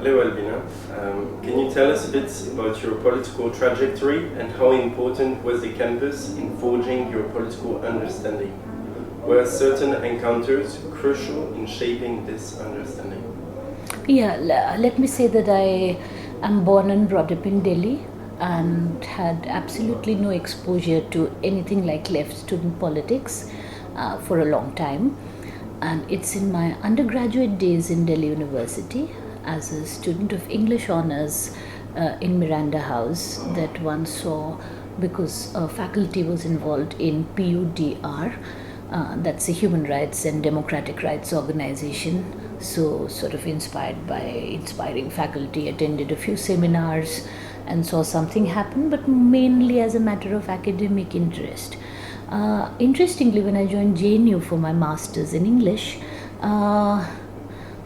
Hello, Albeena. Can you tell us a bit about your political trajectory and how important was the campus in forging your political understanding? Were certain encounters crucial in shaping this understanding? Yeah, let me say that I am born and brought up in Delhi and had absolutely no exposure to anything like left student politics for a long time. And it's in my undergraduate days in Delhi University as a student of English honours in Miranda House that one saw, because faculty was involved in PUDR, that's a human rights and democratic rights organization. So sort of inspired by inspiring faculty, attended a few seminars and saw something happen, but mainly as a matter of academic interest. Interestingly, when I joined JNU for my masters in English,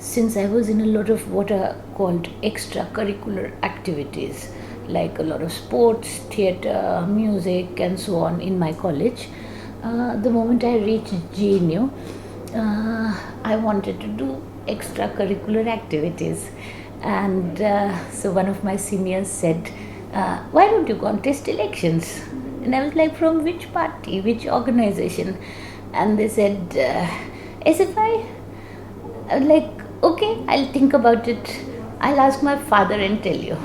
since I was in a lot of what are called extracurricular activities, like a lot of sports, theatre, music and so on in my college, the moment I reached JNU, I wanted to do extracurricular activities. And so one of my seniors said, why don't you contest elections? And I was like, from which party, which organization? And they said, SFI? I was like, okay, I'll think about it. I'll ask my father and tell you.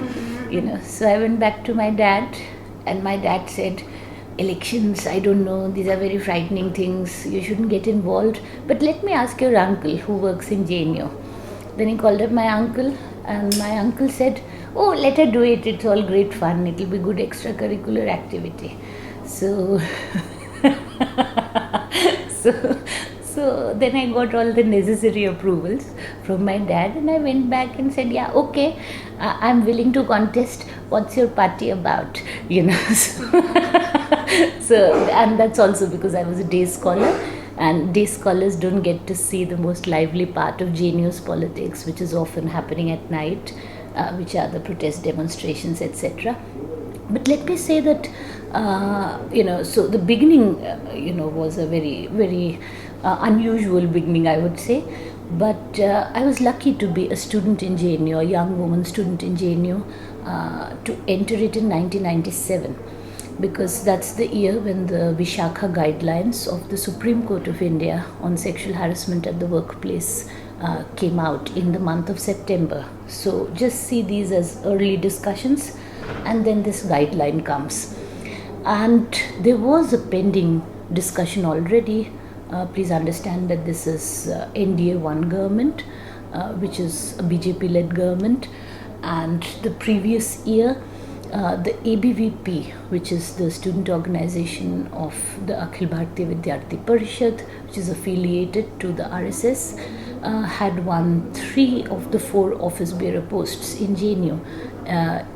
So I went back to my dad, and my dad said, elections, I don't know, these are very frightening things, you shouldn't get involved, but let me ask your uncle who works in JNU. Then he called up my uncle, and my uncle said, oh, let her do it, it's all great fun, it'll be good extracurricular activity. So so then I got all the necessary approvals from my dad, and I went back and said, yeah, okay, I'm willing to contest, what's your party about? So, and that's also because I was a day scholar, and day scholars don't get to see the most lively part of JNU's politics, which is often happening at night, which are the protest demonstrations, etc. But let me say that, so the beginning, was a very, very unusual beginning, I would say. But I was lucky to be a student in JNU, a young woman student in JNU, to enter it in 1997. Because that's the year when the Vaishakha Guidelines of the Supreme Court of India on sexual harassment at the workplace came out in the month of September. So just see these as early discussions, and then this guideline comes. And there was a pending discussion already. Please understand that this is NDA 1 government, which is a BJP-led government, and the previous year the ABVP, which is the student organization of the Akhil Bharatiya Vidyarthi Parishad, which is affiliated to the RSS, had won 3 of the 4 office bearer posts in JNU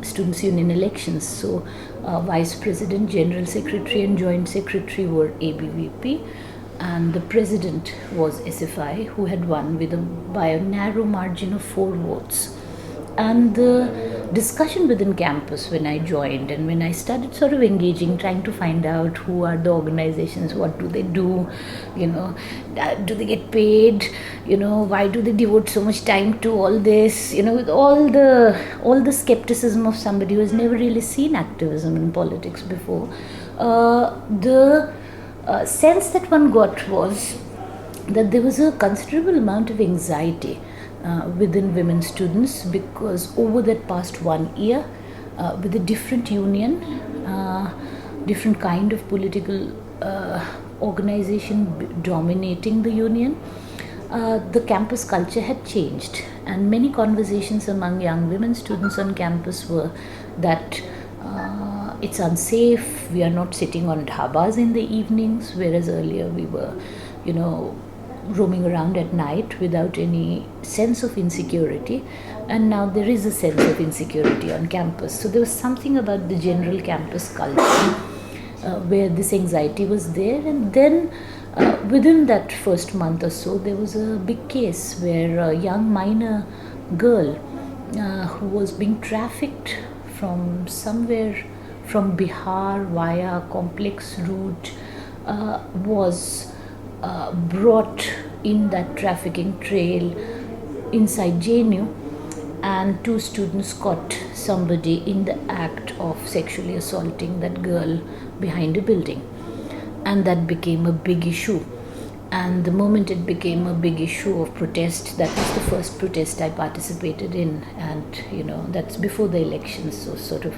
Students' Union elections. So Vice President, General Secretary and Joint Secretary were ABVP, and the President was SFI, who had won by a narrow margin of 4 votes. And the discussion within campus when I joined, and when I started sort of engaging, trying to find out who are the organizations, what do they do, do they get paid, why do they devote so much time to all this, with all the skepticism of somebody who has never really seen activism in politics before. The sense that one got was that there was a considerable amount of anxiety within women students, because over that past 1 year, with a different union, different kind of political organization dominating the union, the campus culture had changed, and many conversations among young women students on campus were that it's unsafe, we are not sitting on dhabas in the evenings, whereas earlier we were, roaming around at night without any sense of insecurity, and now there is a sense of insecurity on campus. So there was something about the general campus culture where this anxiety was there. And then within that first month or so, there was a big case where a young minor girl who was being trafficked from somewhere from Bihar via complex route was brought in that trafficking trail inside JNU, and two students caught somebody in the act of sexually assaulting that girl behind a building, and that became a big issue. And the moment it became a big issue of protest, that was the first protest I participated in, and that's before the elections, so sort of,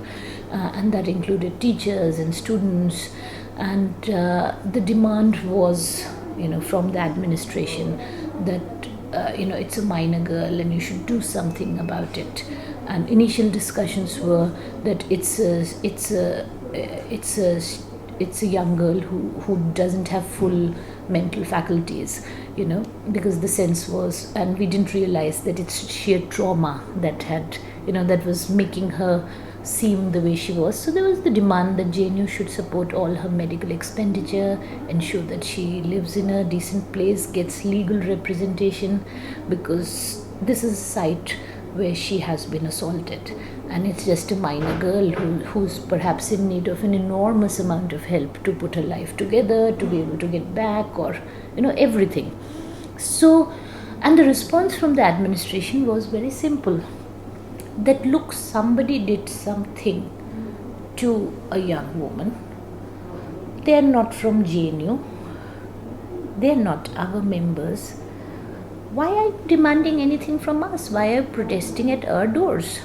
and that included teachers and students, and the demand was, from the administration that it's a minor girl and you should do something about it. And initial discussions were that it's a young girl who doesn't have full mental faculties, because the sense was, and we didn't realize that it's sheer trauma that had, that was making her seem the way she was. So there was the demand that JNU should support all her medical expenditure, ensure that she lives in a decent place, gets legal representation, because this is a site where she has been assaulted, and it's just a minor girl who's perhaps in need of an enormous amount of help to put her life together, to be able to get back, or everything. So, and the response from the administration was very simple, that look, somebody did something to a young woman, they are not from JNU, they are not our members. Why are you demanding anything from us? Why are you protesting at our doors?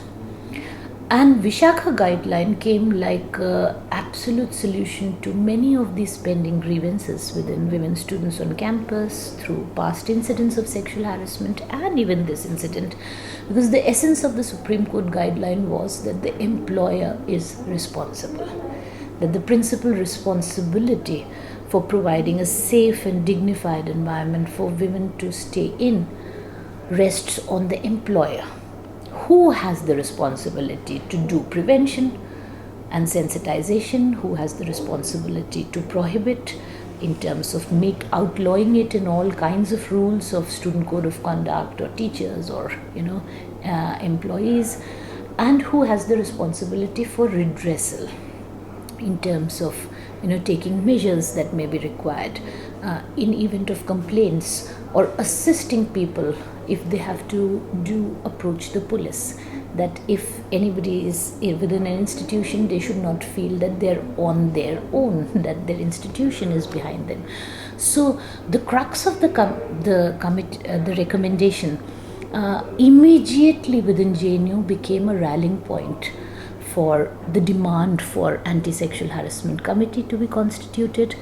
And Vaishakha Guideline came like an absolute solution to many of these pending grievances within women students on campus, through past incidents of sexual harassment and even this incident. Because the essence of the Supreme Court guideline was that the employer is responsible, that the principal responsibility for providing a safe and dignified environment for women to stay in rests on the employer, who has the responsibility to do prevention and sensitization, who has the responsibility to prohibit in terms of outlawing it in all kinds of rules of student code of conduct or teachers or employees, and who has the responsibility for redressal in terms of taking measures that may be required in event of complaints, or assisting people if they have to approach the police. That if anybody is within an institution, they should not feel that they're on their own, that their institution is behind them. So the crux of the recommendation immediately within JNU became a rallying point for the demand for anti-sexual harassment committee to be constituted,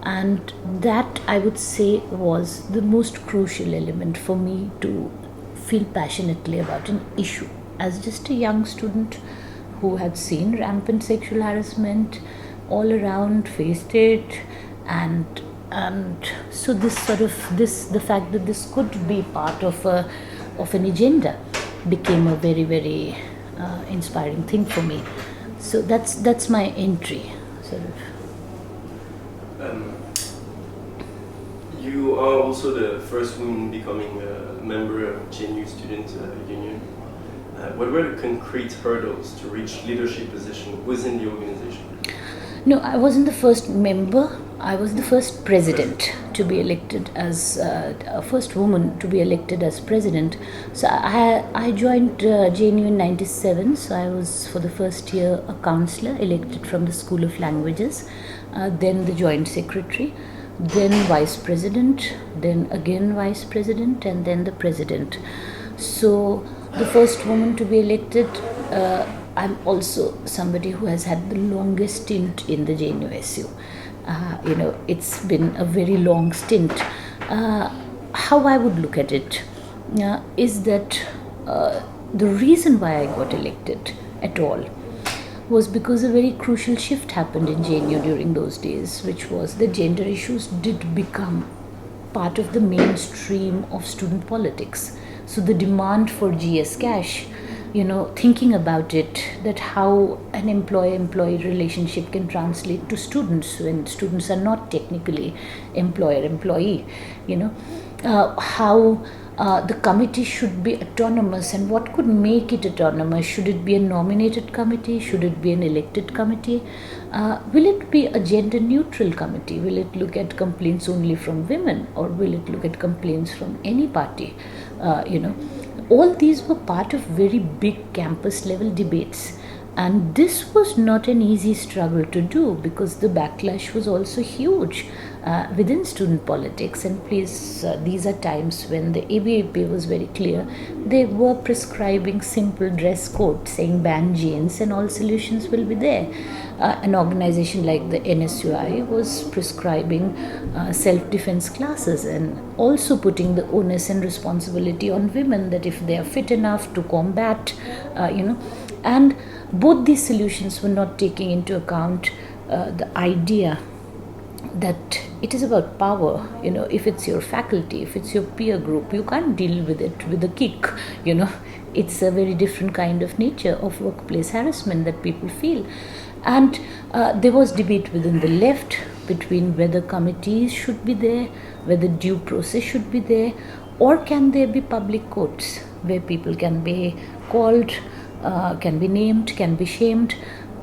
and that, I would say, was the most crucial element for me to feel passionately about an issue. As just a young student who had seen rampant sexual harassment all around, faced it, and so the fact that this could be part of an agenda became a very, very inspiring thing for me. So that's my entry, sort of. You are also the first woman becoming a member of JNU Student Union. What were the concrete hurdles to reach leadership position within the organization? No, I wasn't the first member. I was the first president to be elected as first woman to be elected as president. So I joined JNU in '97. So I was for the first year a counselor elected from the School of Languages, then the joint secretary, then vice president, then again vice president, and then the president. So the first woman to be elected. I'm also somebody who has had the longest stint in the JNUSU. It's been a very long stint. How I would look at it is that the reason why I got elected at all was because a very crucial shift happened in JNU during those days, which was that gender issues did become part of the mainstream of student politics. So the demand for GSCASH, thinking about it, that how an employer-employee relationship can translate to students when students are not technically employer-employee, how the committee should be autonomous, and what could make it autonomous. Should it be a nominated committee? Should it be an elected committee? Will it be a gender-neutral committee? Will it look at complaints only from women, or will it look at complaints from any party? All these were part of very big campus level debates. And this was not an easy struggle to do because the backlash was also huge within student politics. And please, these are times when the ABAP was very clear. They were prescribing simple dress code, saying ban jeans and all solutions will be there. An organization like the NSUI was prescribing self-defense classes and also putting the onus and responsibility on women that if they are fit enough to combat, and both these solutions were not taking into account the idea that it is about power. If it's your faculty, if it's your peer group, you can't deal with it with a kick. It's a very different kind of nature of workplace harassment that people feel. And there was debate within the left between whether committees should be there, whether due process should be there, or can there be public courts where people can be called, can be named, can be shamed.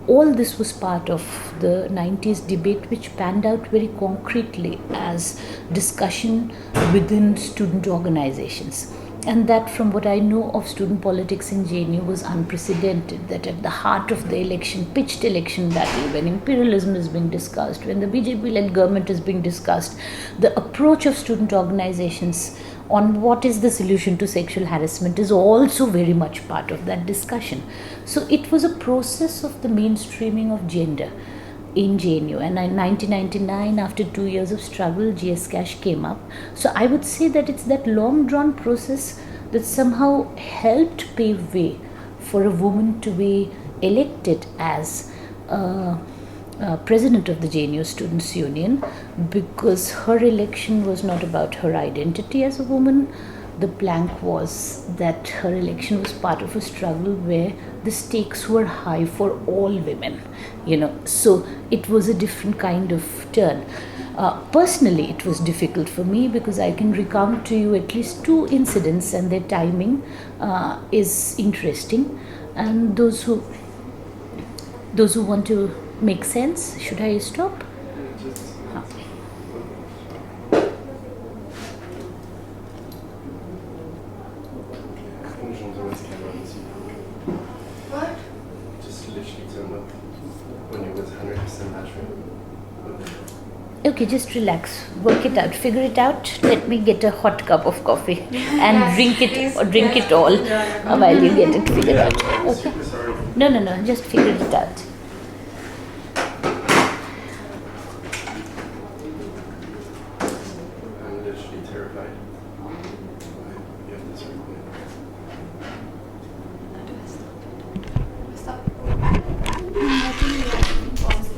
All this was part of the 90s debate, which panned out very concretely as discussion within student organizations. And that, from what I know of student politics in JNU, was unprecedented. That at the heart of the pitched election battle, when imperialism is being discussed, when the BJP-led government is being discussed, the approach of student organizations on what is the solution to sexual harassment is also very much part of that discussion. So it was a process of the mainstreaming of gender in JNU. And in 1999, after 2 years of struggle, GSCASH came up. So I would say that it's that long drawn process that somehow helped pave way for a woman to be elected as president of the JNU Students' Union, because her election was not about her identity as a woman. The plank was that her election was part of a struggle where the stakes were high for all women, so it was a different kind of turn. Personally, it was difficult for me because I can recount to you at least 2 incidents, and their timing is interesting. And those who want to make sense, should I stop? What? Just literally turn up when it was 100% battery. Okay, just relax, work it out, figure it out. Let me get a hot cup of coffee and drink it all while you get it figured out. I'm Okay? super sorry. No, just figure it out. I'm literally terrified. You have this recording. Stop. I think you have to pause it.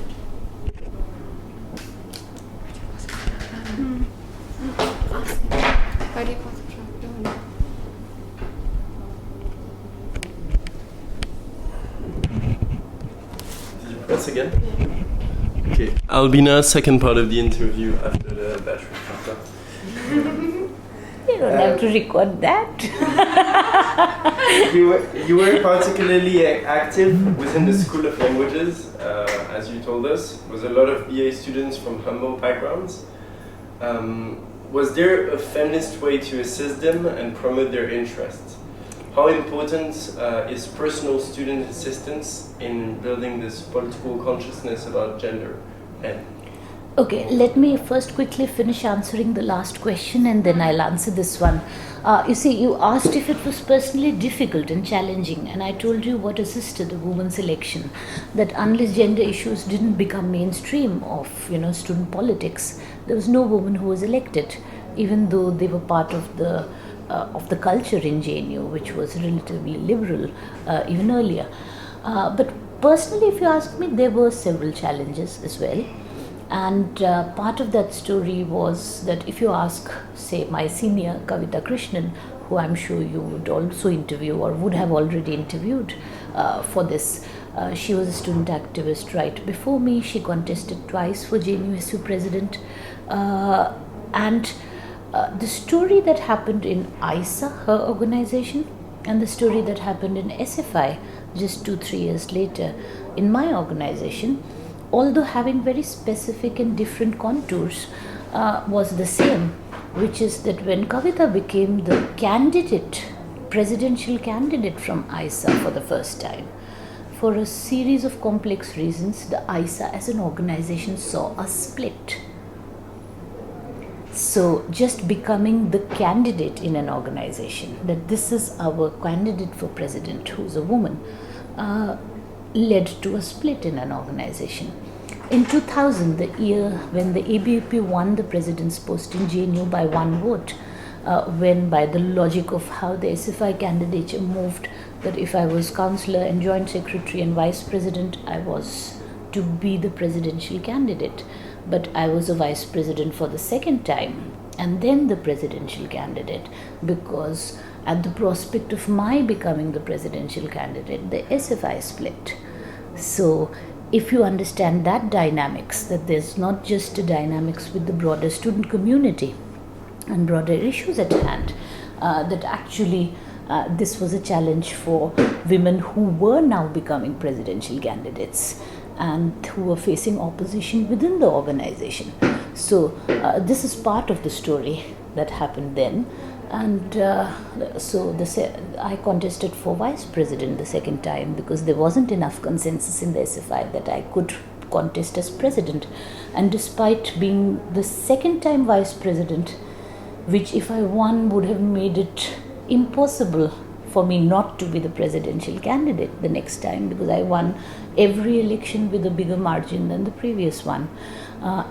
Ask him. Why do you pause it? Don't. Did you press again? Okay. Albeena, second part of the interview after the battery cut off. You don't have to record that. You were particularly active within the School of Languages, as you told us, with a lot of BA students from humble backgrounds. Was there a feminist way to assist them and promote their interests? How important is personal student assistance in building this political consciousness about gender? Okay, let me first quickly finish answering the last question and then I'll answer this one. You see, you asked if it was personally difficult and challenging, and I told you what assisted the women's election. That unless gender issues didn't become mainstream of student politics, there was no woman who was elected, even though they were part of the culture in JNU, which was relatively liberal even earlier. But personally, if you ask me, there were several challenges as well. And part of that story was that if you ask, say, my senior Kavita Krishnan, who I'm sure you would also interview or would have already interviewed for this, she was a student activist right before me. She contested twice for JNUSU president. And the story that happened in ISA, her organization, and the story that happened in SFI just 2-3 years later in my organization, although having very specific and different contours, was the same, which is that when Kavita became the candidate presidential candidate from ISA for the first time. For a series of complex reasons, the ISA as an organization saw a split. So just becoming the candidate in an organization, that this is our candidate for president who's a woman, led to a split in an organization. In 2000, the year when the ABUP won the president's post in JNU by one vote, when by the logic of how the SFI candidature moved, that if I was councillor and joint secretary and vice president, I was to be the presidential candidate. But I was a vice president for the second time and then the presidential candidate, because at the prospect of my becoming the presidential candidate, the SFI split. So if you understand that dynamics, that there's not just a dynamics with the broader student community and broader issues at hand, that actually this was a challenge for women who were now becoming presidential candidates and who were facing opposition within the organization. So this is part of the story that happened then. And so I contested for vice president the second time because there wasn't enough consensus in the SFI that I could contest as president. And despite being the second time vice president, which if I won would have made it impossible for me not to be the presidential candidate the next time, because I won every election with a bigger margin than the previous one,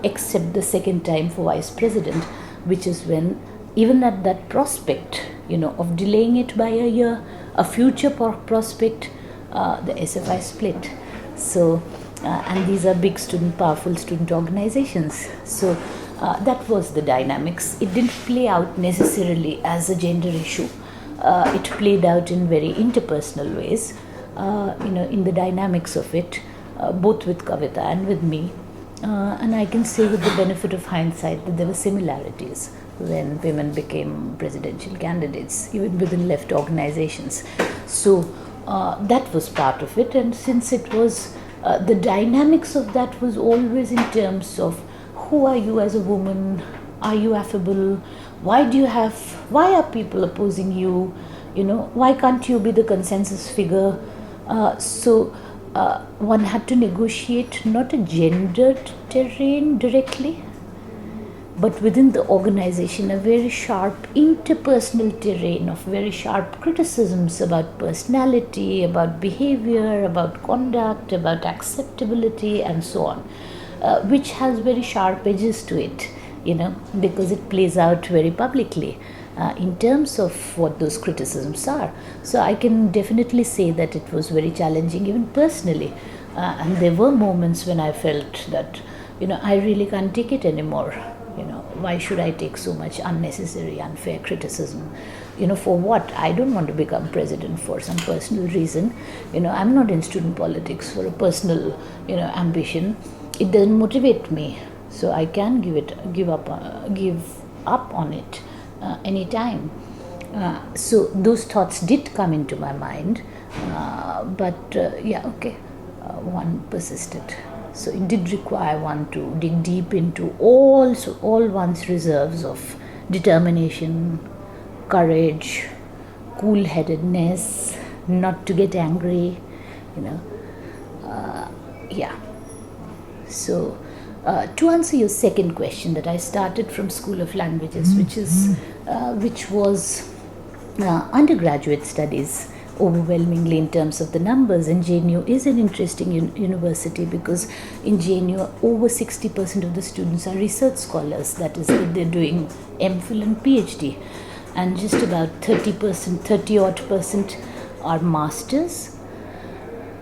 except the second time for vice president, which is when, even at that prospect, of delaying it by a year, a future prospect, the SFI split. So, and these are big powerful student organizations. So that was the dynamics. It didn't play out necessarily as a gender issue. It played out in very interpersonal ways, in the dynamics of it, both with Kavita and with me. And I can say with the benefit of hindsight that there were similarities when women became presidential candidates, even within left organizations. So that was part of it. And since it was, the dynamics of that was always in terms of who are you as a woman, are you affable, why are people opposing you, why can't you be the consensus figure? So one had to negotiate not a gendered terrain directly, but within the organization a very sharp interpersonal terrain of very sharp criticisms about personality, about behavior, about conduct, about acceptability and so on, which has very sharp edges to it, because it plays out very publicly in terms of what those criticisms are. So I can definitely say that it was very challenging even personally, and there were moments when I felt that I really can't take it anymore. Why should I take so much unnecessary, unfair criticism? For what? I don't want to become president for some personal reason. I'm not in student politics for a personal, ambition. It doesn't motivate me. So I can give up on it anytime. So those thoughts did come into my mind, but one persisted. So it did require one to dig deep into all one's reserves of determination, courage, cool-headedness, not to get angry, So to answer your second question, that I started from School of Languages, which was undergraduate studies overwhelmingly in terms of the numbers, and JNU is an interesting university because in JNU over 60% of the students are research scholars, that is, they're doing MPhil and PhD, and just about 30% are masters,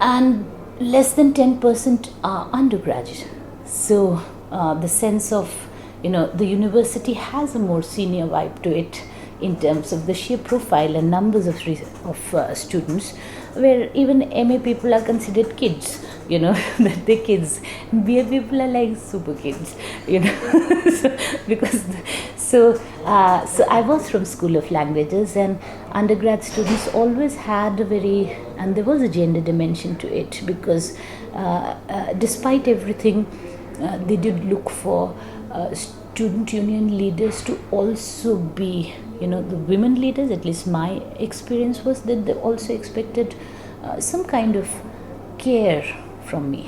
and less than 10% are undergraduate. So the sense of, the university has a more senior vibe to it in terms of the sheer profile and numbers of students, where even MA people are considered kids, that they're kids. BA people are like super kids, So I was from School of Languages, and undergrad students always had and there was a gender dimension to it, because despite everything, they did look for student union leaders to also be the women leaders, at least my experience was that they also expected some kind of care from me,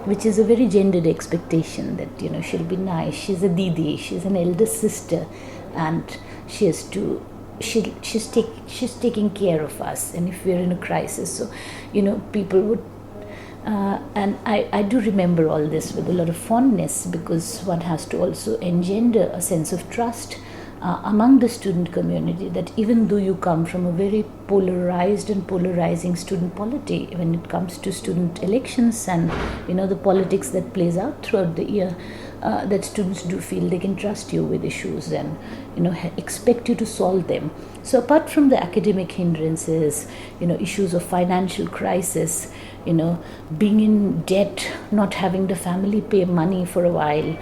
which is a very gendered expectation that, she'll be nice, she's a didi, she's an elder sister, and she has to, she's taking care of us, and if we're in a crisis, so, people would, and I do remember all this with a lot of fondness, because one has to also engender a sense of trust among the student community, that even though you come from a very polarized and polarizing student polity when it comes to student elections and the politics that plays out throughout the year, that students do feel they can trust you with issues and expect you to solve them. So apart from the academic hindrances, issues of financial crisis, being in debt, not having the family pay money for a while,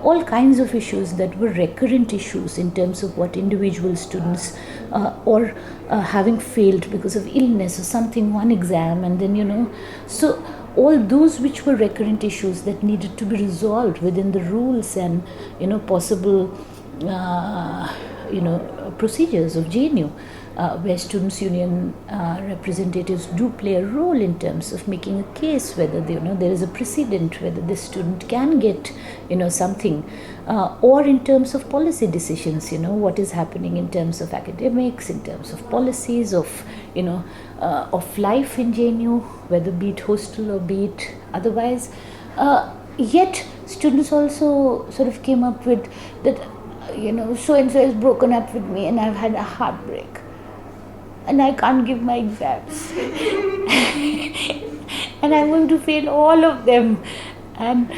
all kinds of issues that were recurrent issues in terms of what individual students or having failed because of illness or something, one exam, and then so all those which were recurrent issues that needed to be resolved within the rules and possible procedures of JNU, where students' union representatives do play a role in terms of making a case whether there is a precedent, whether the student can get something, or in terms of policy decisions, what is happening in terms of academics, in terms of policies of of life in JNU, whether be it hostel or be it otherwise. Yet students also sort of came up with that, so and so has broken up with me and I've had a heartbreak and I can't give my exams and I'm going to fail all of them, and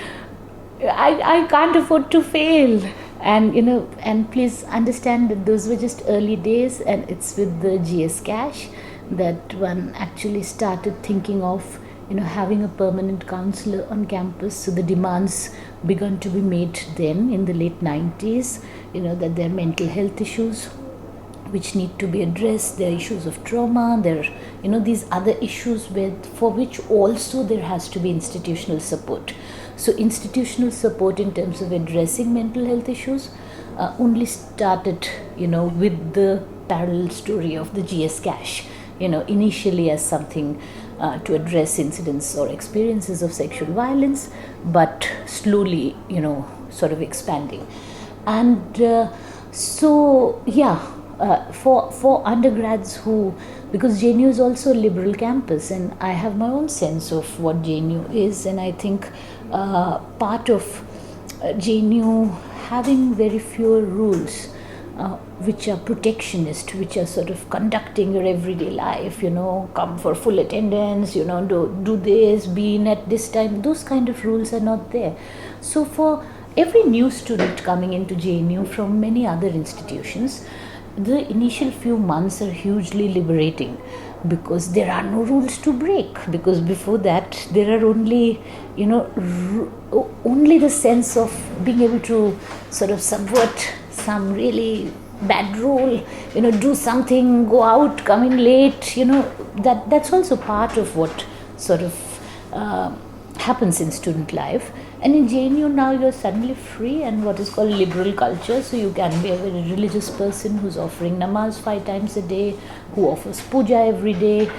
I can't afford to fail. And and please understand that those were just early days, and it's with the GSCASH that one actually started thinking of having a permanent counselor on campus. So the demands began to be made then in the late 90s, that there are mental health issues which need to be addressed, there are issues of trauma, there are these other issues for which also there has to be institutional support. So institutional support in terms of addressing mental health issues only started with the parallel story of the GSCASH, initially as something to address incidents or experiences of sexual violence, but slowly sort of expanding. And for undergrads because JNU is also a liberal campus, and I have my own sense of what JNU is, and I think part of JNU having very few rules which are protectionist, which are sort of conducting your everyday life, come for full attendance, do this, be in at this time, those kind of rules are not there. So for every new student coming into JNU from many other institutions, the initial few months are hugely liberating, because there are no rules to break, because before that there are only only the sense of being able to sort of subvert some really bad rule, do something, go out, come in late, that's also part of what sort of happens in student life. And in JNU now you're suddenly free, and what is called liberal culture, so you can be a very religious person who's offering namaz 5 times a day, who offers puja every day.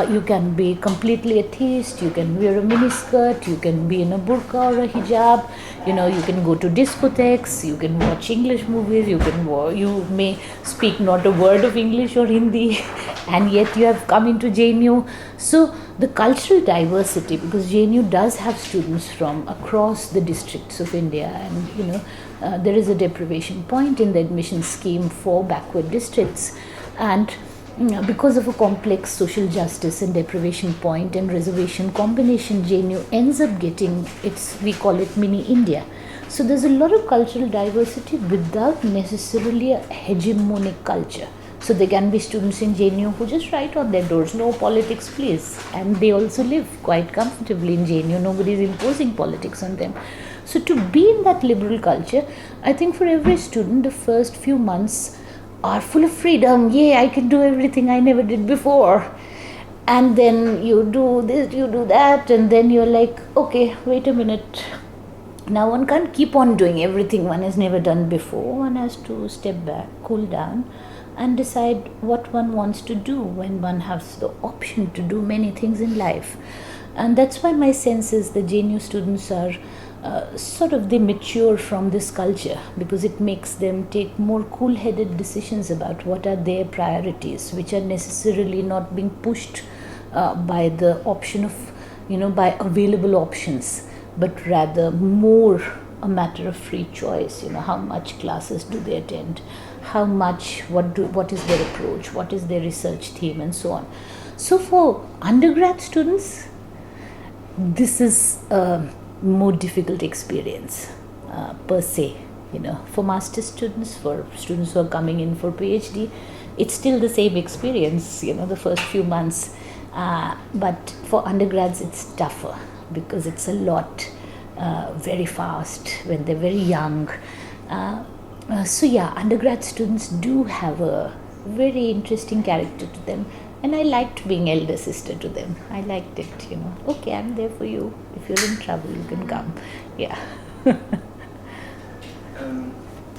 You can be completely atheist, you can wear a miniskirt, you can be in a burqa or a hijab, you can go to discotheques, you can watch English movies, you may speak not a word of English or Hindi, and yet you have come into JNU. So the cultural diversity, because JNU does have students from across the districts of India, and there is a deprivation point in the admission scheme for backward districts, and because of a complex social justice and deprivation point and reservation combination, JNU ends up getting we call it mini India. So there's a lot of cultural diversity without necessarily a hegemonic culture. So there can be students in JNU who just write on their doors, no politics please, and they also live quite comfortably in JNU. Nobody is imposing politics on them. So to be in that liberal culture, I think for every student, the first few months are full of freedom. Yeah, I can do everything I never did before. And then you do this, you do that, and then you're like, okay, wait a minute. Now one can't keep on doing everything one has never done before. One has to step back, cool down, and decide what one wants to do when one has the option to do many things in life. And that's why my sense is the JNU students are they mature from this culture, because it makes them take more cool-headed decisions about what are their priorities, which are necessarily not being pushed by the option of, by available options, but rather more a matter of free choice. How much classes do they attend, how much, what is their approach, what is their research theme, and so on. So for undergrad students, this is a more difficult experience per se. For master's students, for students who are coming in for PhD, it's still the same experience, the first few months. But for undergrads, it's tougher because it's a lot very fast when they're very young. Undergrad students do have a very interesting character to them. And I liked being elder sister to them. I liked it, Okay, I'm there for you. If you're in trouble, you can come. Yeah.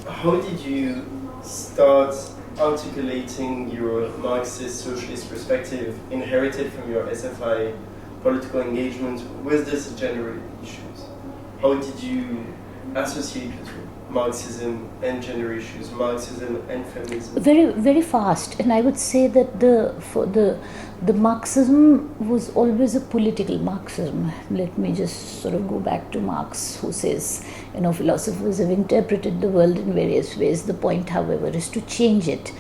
How did you start articulating your Marxist socialist perspective inherited from your SFI political engagement with these gender issues? How did you associate between Marxism and gender issues, Marxism and feminism? Very, very fast. And I would say that the Marxism was always a political Marxism. Let me just sort of go back to Marx, who says, philosophers have interpreted the world in various ways. The point, however, is to change it.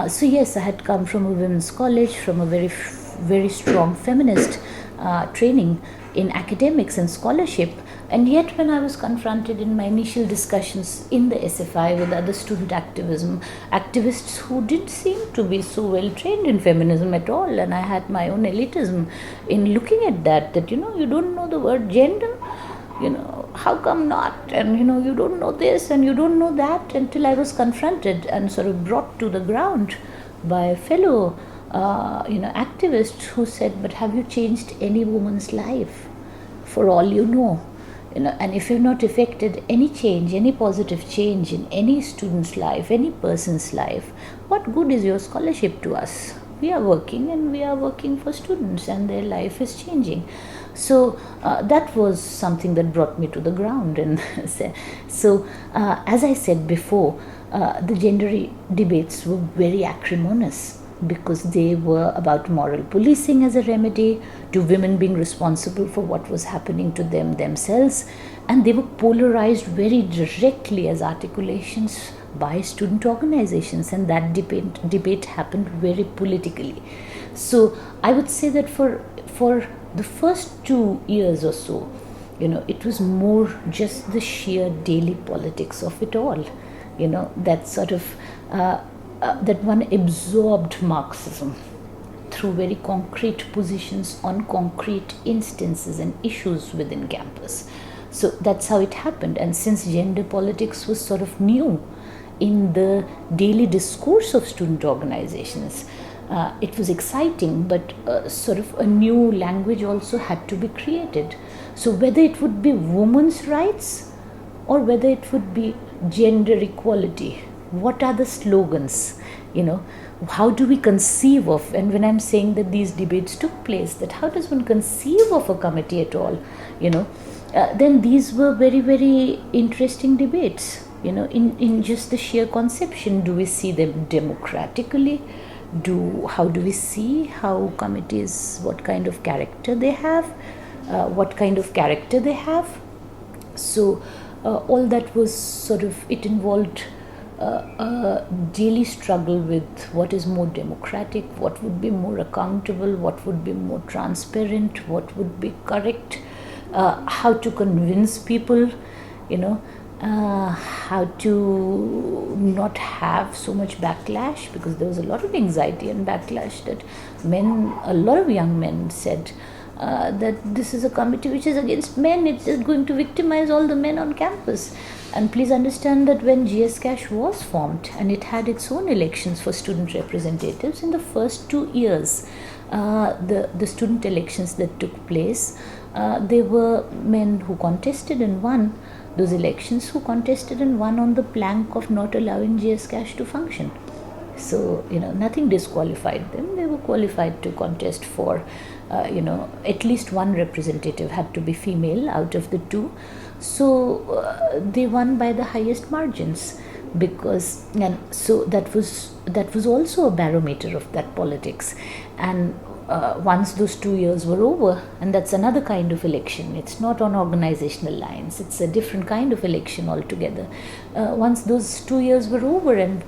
So yes, I had come from a women's college, from a very, very strong feminist training in academics and scholarship. And yet when I was confronted in my initial discussions in the SFI with other student activists who didn't seem to be so well trained in feminism at all, and I had my own elitism in looking at that you don't know the word gender, how come not, and you don't know this and you don't know that, until I was confronted and sort of brought to the ground by fellow activists who said, but have you changed any woman's life for all you know? And if you've not effected any change, any positive change in any student's life, any person's life, what good is your scholarship to us? We are working for students, and their life is changing. So that was something that brought me to the ground. And so as I said before, the gender debates were very acrimonious, because they were about moral policing as a remedy to women being responsible for what was happening to them themselves, and they were polarized very directly as articulations by student organizations, and that debate happened very politically. So I would say that for the first 2 years or so, it was more just the sheer daily politics of it all, that sort of that one absorbed Marxism through very concrete positions on concrete instances and issues within campus. So that's how it happened. And since gender politics was sort of new in the daily discourse of student organizations, it was exciting, but sort of a new language also had to be created. So whether it would be women's rights or whether it would be gender equality, what are the slogans, how do we conceive of, and when I'm saying that these debates took place, that how does one conceive of a committee at all, then these were very, very interesting debates, in just the sheer conception. Do we see them democratically? How do we see how committees, what kind of character they have, So all that was sort of, it involved a daily struggle with what is more democratic, what would be more accountable, what would be more transparent, what would be correct, how to convince people, how to not have so much backlash, because there was a lot of anxiety and backlash that a lot of young men said that this is a committee which is against men, it's just going to victimize all the men on campus. And please understand that when GSCASH was formed and it had its own elections for student representatives, in the first 2 years, the student elections that took place, there were men who contested and won, those elections who contested and won on the plank of not allowing GSCASH to function. So, nothing disqualified them. They were qualified to contest for, at least one representative had to be female out of the two. So, they won by the highest margins and so that was also a barometer of that politics. And once those 2 years were over, and that's another kind of election, it's not on organizational lines, it's a different kind of election altogether. Once those 2 years were over and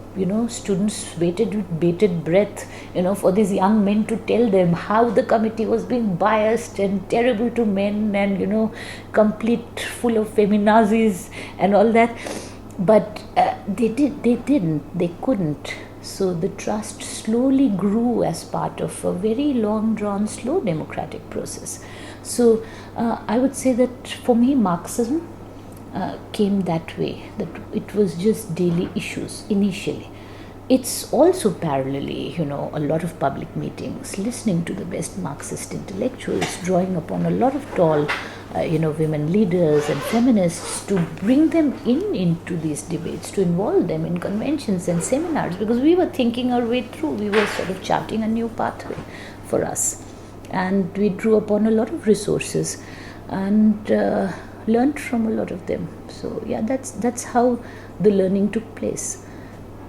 students waited with bated breath for these young men to tell them how the committee was being biased and terrible to men and complete full of feminazis and all that, but they couldn't. So the trust slowly grew as part of a very long drawn, slow democratic process. So I would say that for me, Marxism came that way, that it was just daily issues initially. It's also parallelly, a lot of public meetings, listening to the best Marxist intellectuals, drawing upon a lot of tall, women leaders and feminists to bring them into these debates, to involve them in conventions and seminars, because we were thinking our way through. We were sort of charting a new pathway for us. And we drew upon a lot of resources and learned from a lot of them. So, yeah, that's how the learning took place.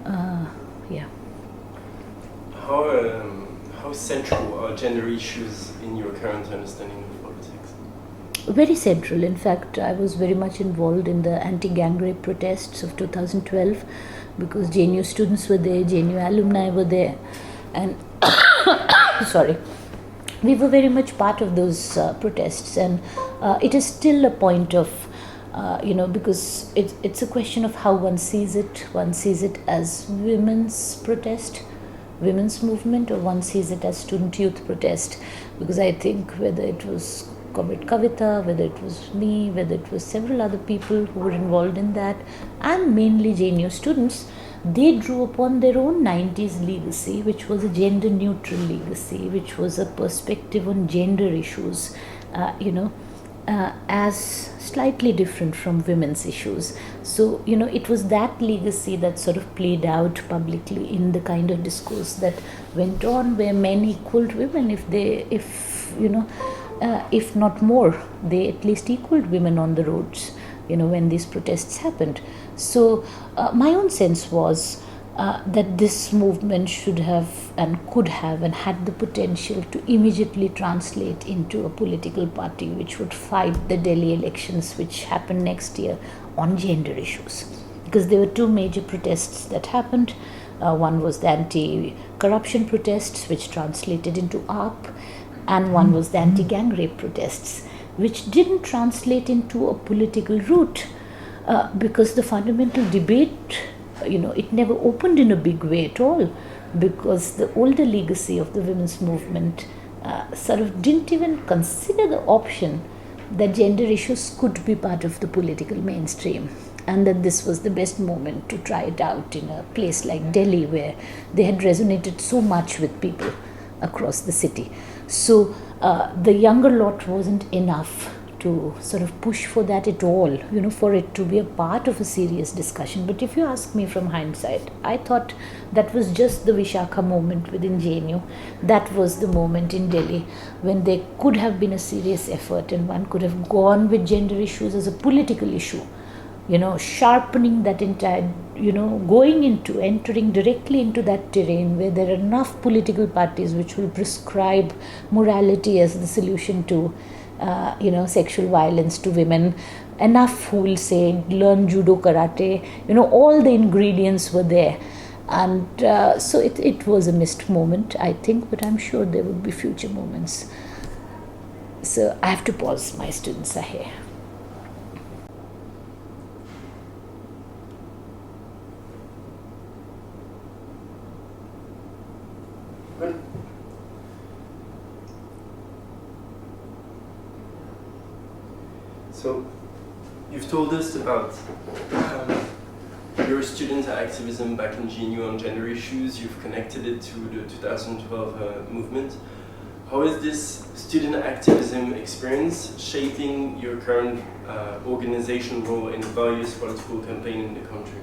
Yeah. How central are gender issues in your current understanding of politics? Very central. In fact, I was very much involved in the anti-gang rape protests of 2012 because JNU students were there, JNU alumni were there, and sorry, we were very much part of those protests, and it is still a point of because it's a question of how one sees it. One sees it as women's protest, women's movement, or one sees it as student youth protest. Because I think whether it was Comrade Kavita, whether it was me, whether it was several other people who were involved in that, and mainly JNU students, they drew upon their own 90s legacy, which was a gender neutral legacy, which was a perspective on gender issues, as slightly different from women's issues. So, it was that legacy that sort of played out publicly in the kind of discourse that went on, where men equaled women, if not more, they at least equaled women on the roads, when these protests happened. So, my own sense was that this movement should have and could have and had the potential to immediately translate into a political party which would fight the Delhi elections which happen next year on gender issues. Because there were two major protests that happened. One was the anti-corruption protests, which translated into ARP, and one was the anti-gang rape protests, which didn't translate into a political route because the fundamental debate, it never opened in a big way at all, because the older legacy of the women's movement sort of didn't even consider the option that gender issues could be part of the political mainstream, and that this was the best moment to try it out in a place like Delhi, where they had resonated so much with people across the city. So the younger lot wasn't enough to sort of push for that at all, for it to be a part of a serious discussion. But if you ask me from hindsight, I thought that was just the Vaishakha moment within JNU. That was the moment in Delhi when there could have been a serious effort and one could have gone with gender issues as a political issue, sharpening that entire, entering directly into that terrain where there are enough political parties which will prescribe morality as the solution to sexual violence to women, enough who will say learn judo, karate, all the ingredients were there. And so it was a missed moment, I think, but I'm sure there would be future moments. So I have to pause, my students are here. So, you've told us about your student activism back in GNU on gender issues. You've connected it to the 2012 movement. How is this student activism experience shaping your current organization role in various political campaigns in the country?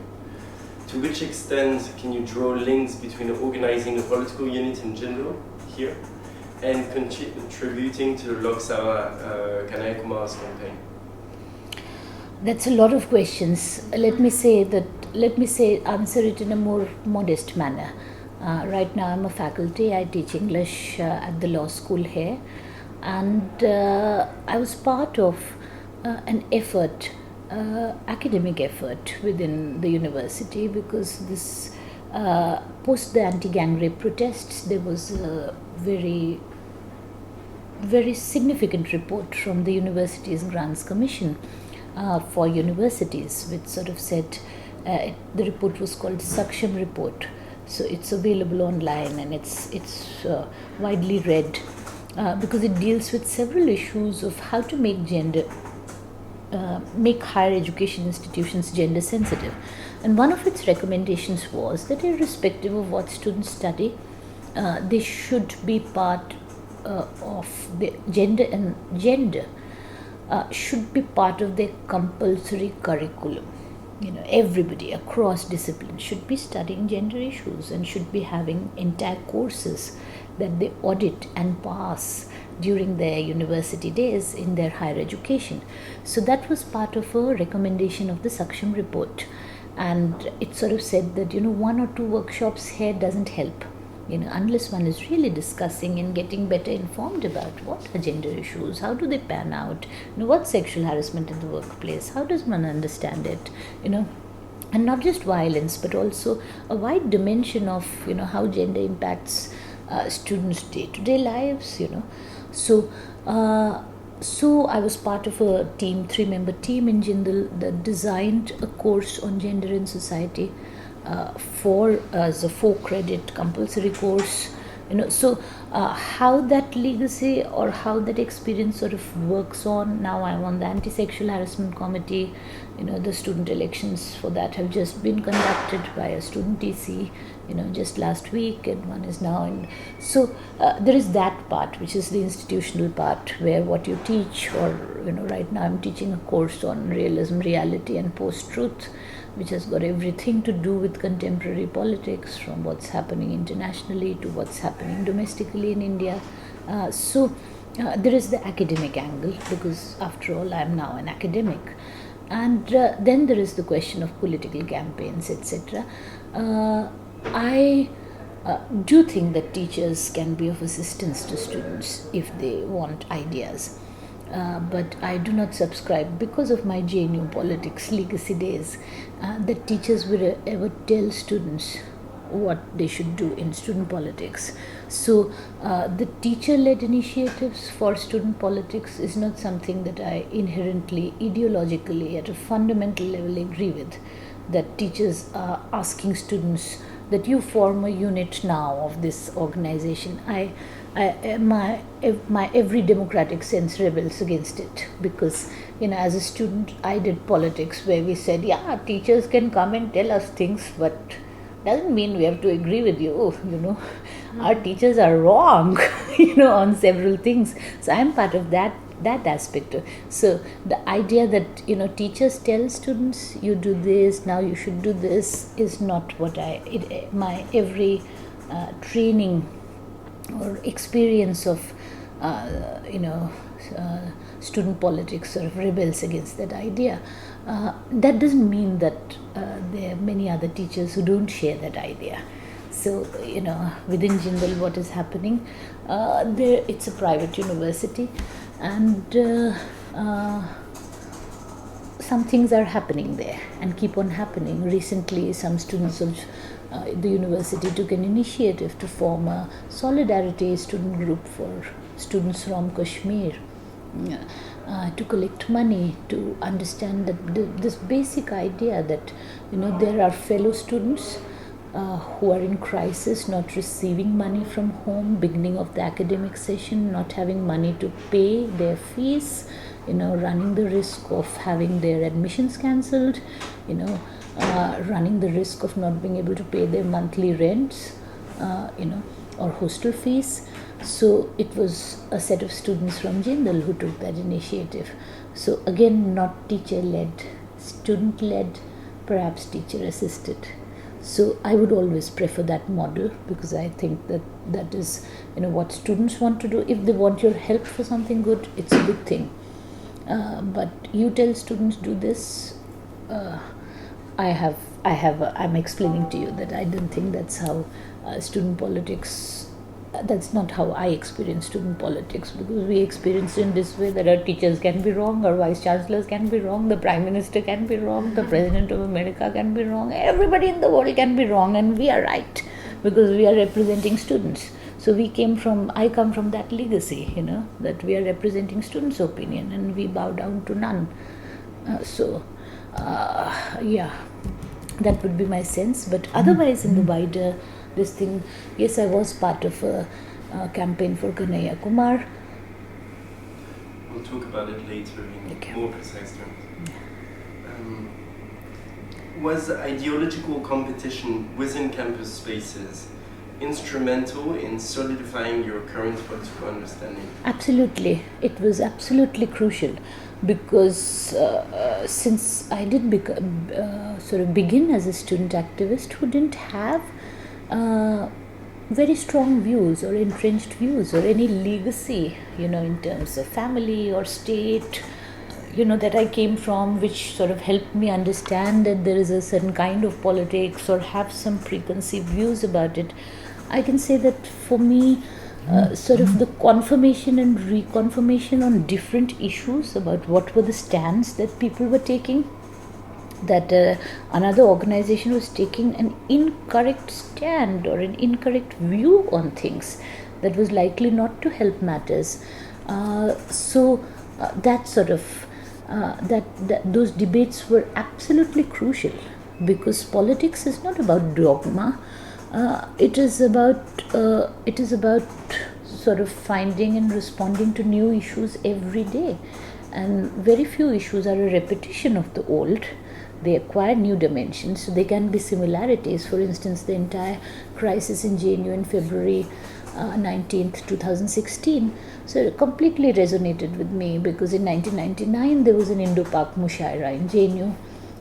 To which extent can you draw links between organizing a political unit in Jindal here and contributing to the Lok Sabha Kanai Kumar's campaign? That's a lot of questions. Let me answer it in a more modest manner. Right now I'm a faculty. I teach English at the law school here, and I was part of an effort, academic effort within the university, because this post the anti-gang rape protests, there was a very significant report from the Universities Grants Commission for universities, which sort of said, the report was called Saksham Report. So it's available online, and it's widely read because it deals with several issues of how to make higher education institutions gender sensitive. And one of its recommendations was that irrespective of what students study, they should be part of the gender should be part of their compulsory curriculum. Everybody across disciplines should be studying gender issues and should be having entire courses that they audit and pass during their university days in their higher education. So that was part of a recommendation of the Saksham report, and it sort of said that one or two workshops here doesn't help. Unless one is really discussing and getting better informed about what are gender issues, how do they pan out, what's sexual harassment in the workplace, how does one understand it, and not just violence, but also a wide dimension of, how gender impacts students' day-to-day lives, So I was part of a team, 3-member team in Jindal that designed a course on gender in society as a 4-credit compulsory course. So how that legacy or how that experience sort of works on. Now I'm on the anti-sexual harassment committee. The student elections for that have just been conducted by a student TC, just last week, and one is now in. So there is that part, which is the institutional part, where what you teach, or right now I'm teaching a course on realism, reality, and post-truth, which has got everything to do with contemporary politics, from what's happening internationally to what's happening domestically in India. So there is the academic angle, because after all I'm now an academic. And then there is the question of political campaigns, etc. I do think that teachers can be of assistance to students if they want ideas. But I do not subscribe, because of my JNU politics legacy days, that teachers will ever tell students what they should do in student politics. So the teacher-led initiatives for student politics is not something that I inherently, ideologically, at a fundamental level agree with, that teachers are asking students that you form a unit now of this organization. My every democratic sense rebels against it, because as a student I did politics where we said, yeah, teachers can come and tell us things, but doesn't mean we have to agree with you. Our teachers are wrong on several things. So I'm part of that aspect. So the idea that teachers tell students, you do this, now you should do this, is not what my every training or experience of student politics sort of rebels against that idea. That doesn't mean that there are many other teachers who don't share that idea. So within Jindal, what is happening there, it's a private university, and some things are happening there and keep on happening. Recently, some students of the university took an initiative to form a solidarity student group for students from Kashmir, to collect money, to understand that this basic idea that there are fellow students who are in crisis, not receiving money from home, beginning of the academic session, not having money to pay their fees, running the risk of having their admissions cancelled, running the risk of not being able to pay their monthly rents, or hostel fees. So it was a set of students from Jindal who took that initiative. So again, not teacher-led, student-led, perhaps teacher-assisted. So I would always prefer that model, because I think that that is, what students want to do. If they want your help for something good, it's a good thing. But you tell students do this. I'm explaining to you that I don't think that's how student politics. That's not how I experience student politics, because we experience in this way that our teachers can be wrong, our vice chancellors can be wrong, the prime minister can be wrong, the president of America can be wrong, everybody in the world can be wrong, and we are right because we are representing students. So I come from that legacy, that we are representing students' opinion and we bow down to none. That would be my sense. But otherwise, in the wider this thing, yes, I was part of a campaign for Kanhaiya Kumar. We'll talk about it later in more precise terms. Was ideological competition within campus spaces instrumental in solidifying your current political understanding? Absolutely. It was absolutely crucial, because since I did begin as a student activist who didn't have very strong views or entrenched views or any legacy, in terms of family or state, that I came from, which sort of helped me understand that there is a certain kind of politics or have some preconceived views about it. I can say that for me, sort of the confirmation and reconfirmation on different issues about what were the stands that people were taking, that another organization was taking an incorrect stand or an incorrect view on things that was likely not to help matters. Those debates were absolutely crucial, because politics is not about dogma. It is about sort of finding and responding to new issues every day, and very few issues are a repetition of the old. They acquire new dimensions. So there can be similarities. For instance, the entire crisis in JNU in February 19th, 2016. So it completely resonated with me, because in 1999 there was an Indo-Pak Mushaira in JNU,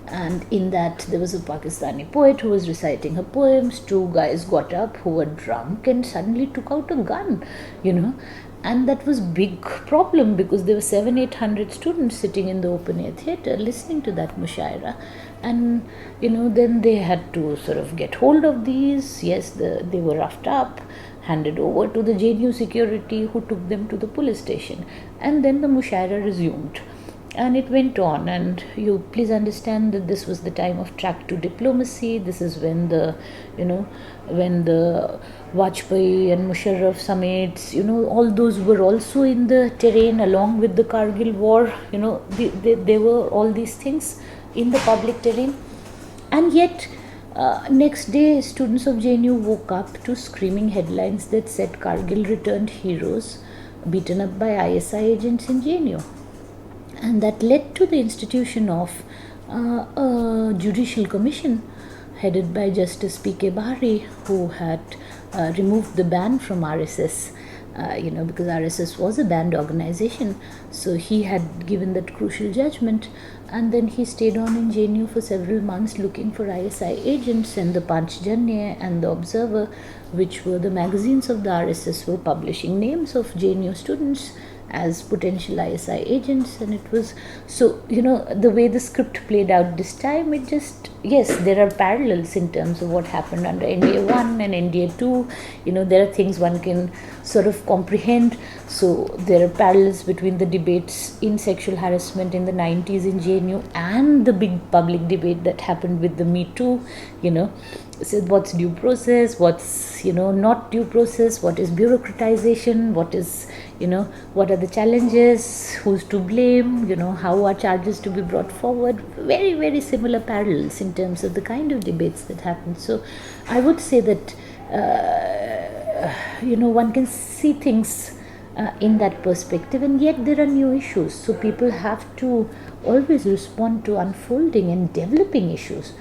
and in that there was a Pakistani poet who was reciting her poems. Two guys got up who were drunk and suddenly took out a gun, and that was big problem, because there were 700-800 students sitting in the open air theatre listening to that mushaira. And then they had to sort of get hold of these. Yes, they were roughed up, handed over to the JNU security, who took them to the police station, and then the mushaira resumed. And it went on, and you please understand that this was the time of track to diplomacy. This is when the Vajpayee and Musharraf summits, all those were also in the terrain along with the Kargil war. There were all these things in the public terrain. And yet, next day, students of JNU woke up to screaming headlines that said Kargil returned heroes beaten up by ISI agents in JNU. And that led to the institution of a judicial commission headed by Justice P.K. Bahari, who had removed the ban from RSS, because RSS was a banned organization. So he had given that crucial judgment, and then he stayed on in JNU for several months looking for ISI agents, and the Panchjanya and the Observer, which were the magazines of the RSS, were publishing names of JNU students as potential ISI agents. And it was so, the way the script played out this time, it just, yes, there are parallels in terms of what happened under NDA 1 and NDA 2. There are things one can sort of comprehend. So there are parallels between the debates in sexual harassment in the 90s in JNU and the big public debate that happened with the Me Too. So what's due process, what's not due process, what is bureaucratization, what is what are the challenges, who's to blame, how are charges to be brought forward. Very, very similar parallels in terms of the kind of debates that happen. So I would say that one can see things in that perspective, and yet there are new issues. So people have to always respond to unfolding and developing issues.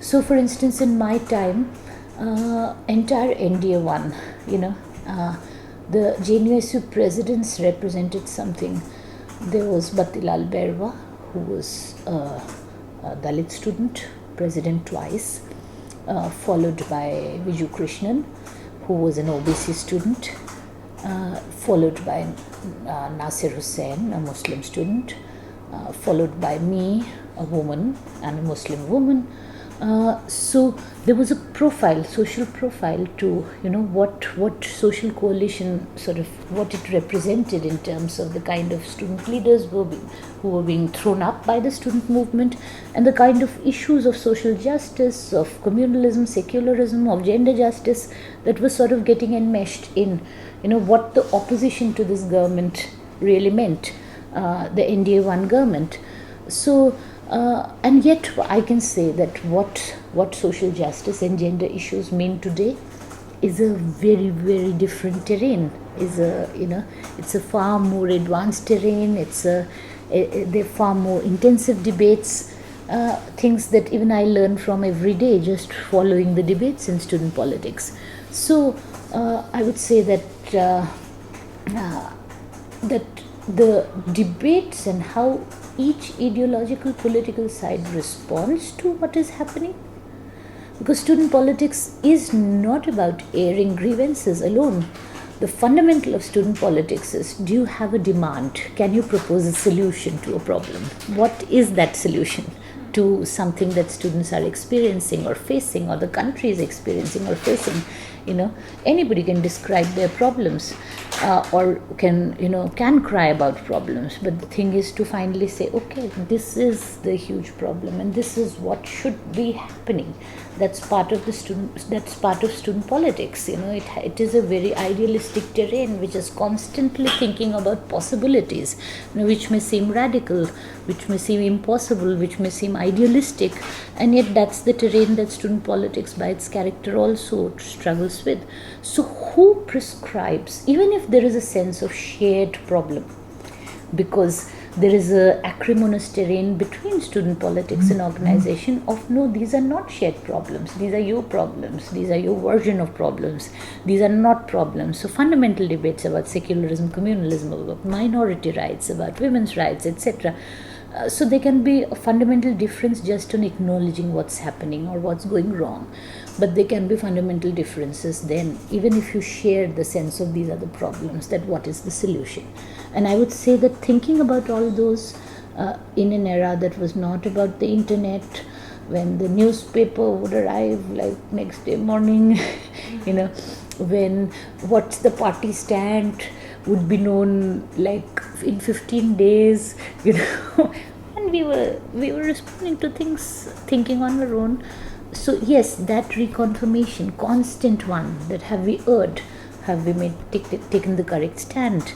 So for instance, in my time, Entire NDA one, the JNUSU presidents represented something. There was Batilal Berwa, who was a Dalit student, president twice, followed by Viju Krishnan, who was an OBC student, followed by Nasir Hussain, a Muslim student, followed by me, a woman and a Muslim woman. So there was a profile, social profile to what social coalition sort of what it represented in terms of the kind of student leaders who were being thrown up by the student movement, and the kind of issues of social justice, of communalism, secularism, of gender justice that was sort of getting enmeshed in what the opposition to this government really meant, the NDA one government. So and yet I can say that what social justice and gender issues mean today is a very, very different terrain. It's a far more advanced terrain. They're far more intensive debates, things that even I learn from every day just following the debates in student politics. So I would say that the debates and how each ideological political side responds to what is happening, because student politics is not about airing grievances alone. The fundamental of student politics is, do you have a demand? Can you propose a solution to a problem? What is that solution to something that students are experiencing or facing, or the country is experiencing or facing? Anybody can describe their problems or can cry about problems, but the thing is to finally say, okay, this is the huge problem and this is what should be happening. That's part of student politics. It is a very idealistic terrain which is constantly thinking about possibilities, which may seem radical, which may seem impossible, which may seem idealistic, and yet that's the terrain that student politics by its character also struggles with. So who prescribes, even if there is a sense of shared problem, because there is a acrimonious terrain between student politics and organization of, no, these are not shared problems, these are your problems, these are your version of problems, these are not problems. So fundamental debates about secularism, communalism, about minority rights, about women's rights, etc. So there can be a fundamental difference just on acknowledging what's happening or what's going wrong. But there can be fundamental differences then, even if you share the sense of these are the problems, that what is the solution. And I would say that thinking about all those in an era that was not about the internet, when the newspaper would arrive like next day morning, when what's the party stand would be known like in 15 days, and we were responding to things, thinking on our own. So yes, that reconfirmation, constant one, that have we erred, have we taken the correct stand,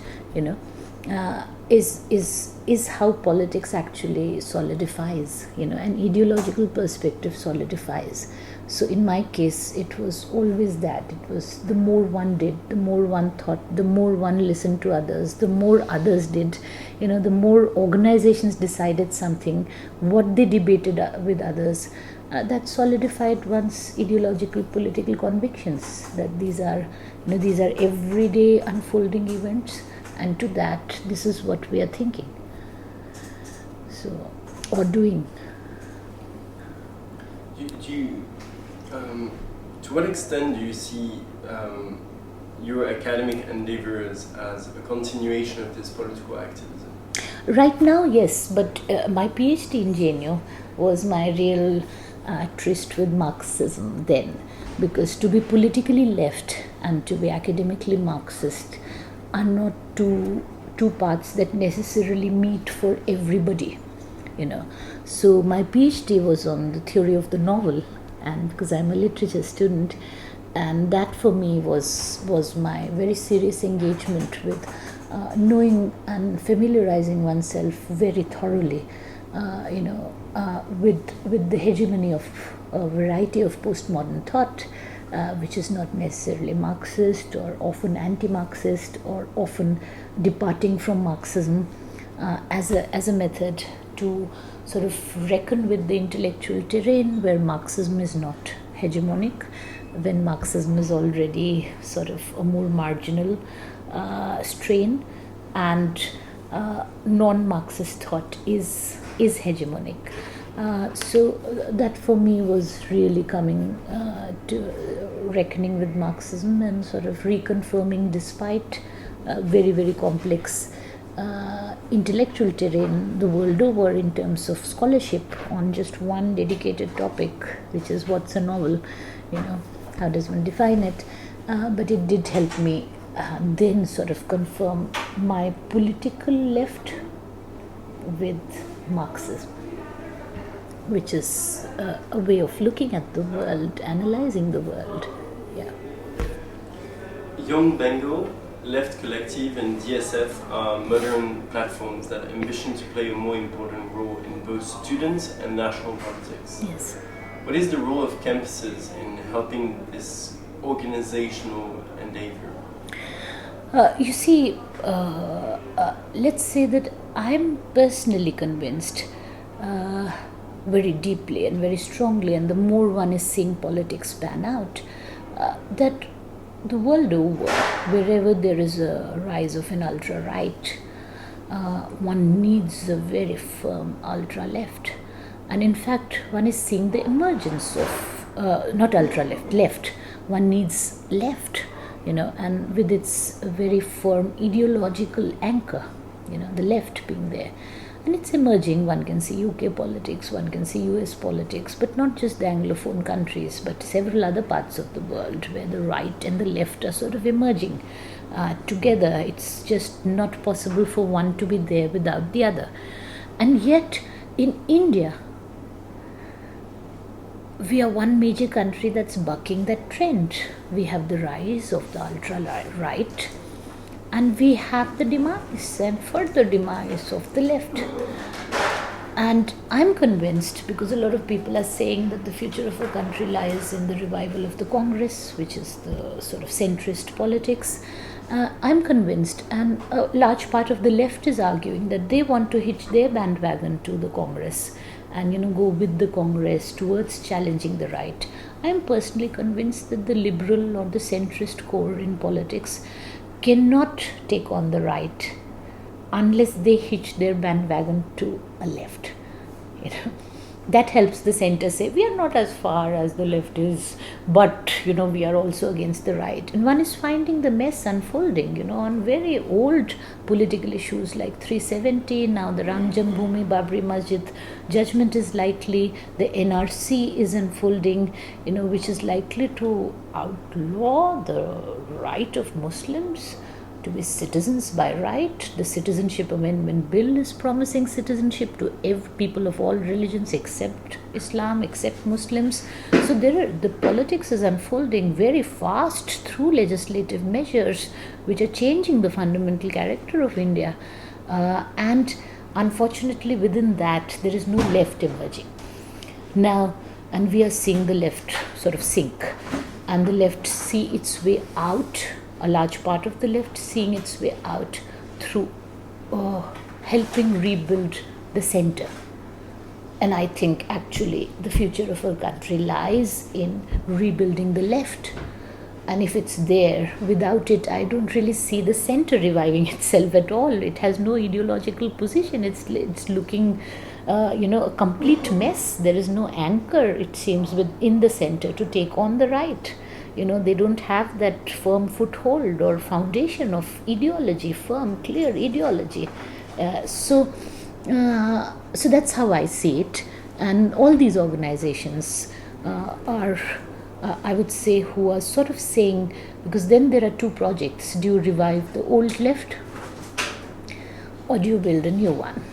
is how politics actually solidifies, an ideological perspective solidifies. So in my case, it was always that. It was the more one did, the more one thought, the more one listened to others, the more others did, the more organizations decided something, what they debated with others, that solidified one's ideological political convictions, that these are everyday unfolding events, and to that, this is what we are thinking, or doing. To what extent do you see your academic endeavors as a continuation of this political activism? Right now, yes, but my PhD in JNU was my real tryst with Marxism then, because to be politically left and to be academically Marxist are not two paths that necessarily meet for everybody, So my PhD was on the theory of the novel, and because I'm a literature student, and that for me was my very serious engagement with knowing and familiarizing oneself very thoroughly, with the hegemony of a variety of postmodern thought, which is not necessarily Marxist or often anti-Marxist or often departing from Marxism, as a method to sort of reckon with the intellectual terrain where Marxism is not hegemonic, when Marxism is already sort of a more marginal strain, and non-Marxist thought is hegemonic. So that for me was really coming to reckoning with Marxism and sort of reconfirming, despite very, very complex intellectual terrain the world over in terms of scholarship on just one dedicated topic, which is what's a novel, how does one define it, but it did help me then sort of confirm my political left with Marxism, which is a way of looking at the world, analyzing the world. Yeah. Young Bengal, Left Collective and DSF are modern platforms that ambition to play a more important role in both students and national politics. Yes. What is the role of campuses in helping this organizational endeavor? You see, let's say that I'm personally convinced very deeply and very strongly, and the more one is seeing politics pan out, that the world over, wherever there is a rise of an ultra-right, one needs a very firm ultra-left. And in fact, one is seeing the emergence of, not ultra-left, left. One needs left, and with its very firm ideological anchor, the left being there. And it's emerging. One can see UK politics, one can see US politics, but not just the Anglophone countries, but several other parts of the world where the right and the left are sort of emerging together. It's just not possible for one to be there without the other. And yet, in India, we are one major country that's bucking that trend. We have the rise of the ultra-right, and we have the demise and further demise of the left. And I'm convinced, because a lot of people are saying that the future of our country lies in the revival of the Congress, which is the sort of centrist politics. I'm convinced, and a large part of the left is arguing that they want to hitch their bandwagon to the Congress and go with the Congress towards challenging the right. I'm personally convinced that the liberal or the centrist core in politics cannot take on the right unless they hitch their bandwagon to a left. That helps the center say, we are not as far as the left is, but we are also against the right. And one is finding the mess unfolding, on very old political issues like 370, now the Ram Janmabhoomi Babri Masjid judgment is likely, the NRC is unfolding, which is likely to outlaw the right of Muslims to be citizens by right. The Citizenship Amendment Bill is promising citizenship to people of all religions except Islam, except Muslims. So the politics is unfolding very fast through legislative measures which are changing the fundamental character of India. And unfortunately within that there is no left emerging. Now, and we are seeing the left sort of sink, and the left see its way out, a large part of the left seeing its way out through helping rebuild the center. And I think actually the future of our country lies in rebuilding the left. And if it's there, without it, I don't really see the center reviving itself at all. It has no ideological position. It's looking, a complete mess. There is no anchor, it seems, within the center to take on the right. They don't have that firm foothold or foundation of ideology, firm, clear ideology. So that's how I see it. And all these organizations are, I would say, who are sort of saying, because then there are two projects: do you revive the old left or do you build a new one?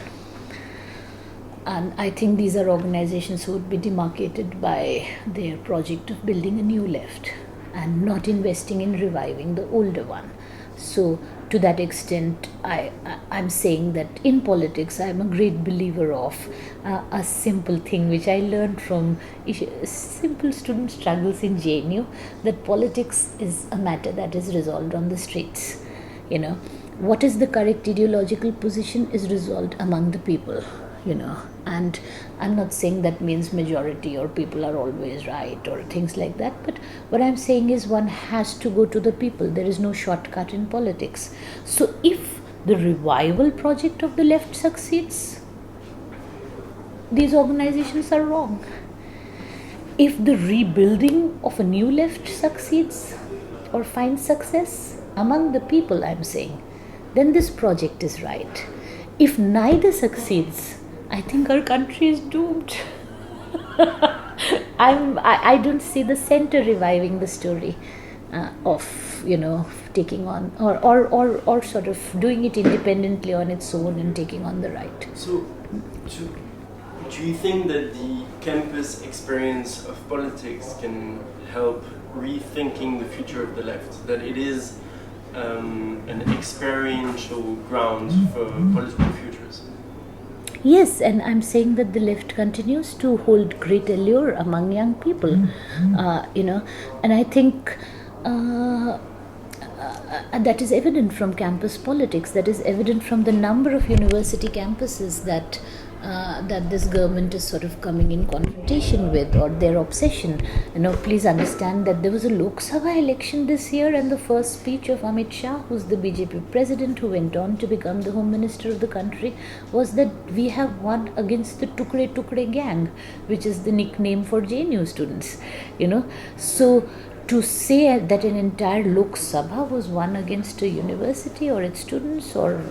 And I think these are organizations who would be demarcated by their project of building a new left and not investing in reviving the older one. So to that extent, I'm saying that in politics, I'm a great believer of a simple thing which I learned from simple student struggles in JNU, that politics is a matter that is resolved on the streets. What is the correct ideological position is resolved among the people. and I'm not saying that means majority or people are always right or things like that, but what I'm saying is one has to go to the people. There is no shortcut in politics. So if the revival project of the left succeeds, these organizations are wrong. If the rebuilding of a new left succeeds or finds success among the people, I'm saying, then this project is right. If neither succeeds, I think our country is doomed. I don't see the center reviving the story of taking on or sort of doing it independently on its own and taking on the right. So, do you think that the campus experience of politics can help rethinking the future of the left? That it is an experiential ground for political futures? Yes, and I'm saying that the left continues to hold great allure among young people, and I think that is evident from campus politics. That is evident from the number of university campuses that this government is sort of coming in confrontation with, or their obsession. Please understand that there was a Lok Sabha election this year, and the first speech of Amit Shah, who's the BJP president, who went on to become the Home Minister of the country, was that we have won against the Tukre Tukre gang, which is the nickname for JNU students. So to say that an entire Lok Sabha was won against a university or its students, or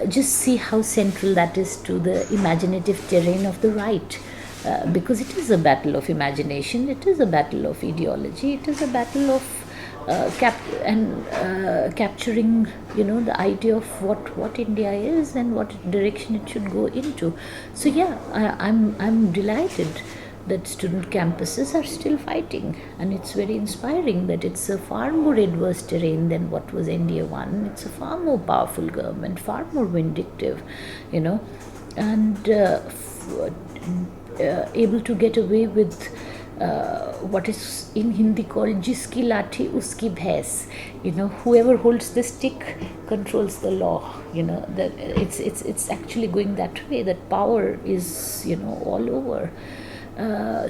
just see how central that is to the imaginative terrain of the right, because it is a battle of imagination, it is a battle of ideology, it is a battle of capturing the idea of what India is and what direction it should go into. So yeah, I'm delighted that student campuses are still fighting, and it's very inspiring that it's a far more adverse terrain than what was NDA 1. It's a far more powerful government, far more vindictive, and able to get away with what is in Hindi called jiski lathi uski bhais. Whoever holds the stick controls the law. That it's actually going that way, that power is all over. And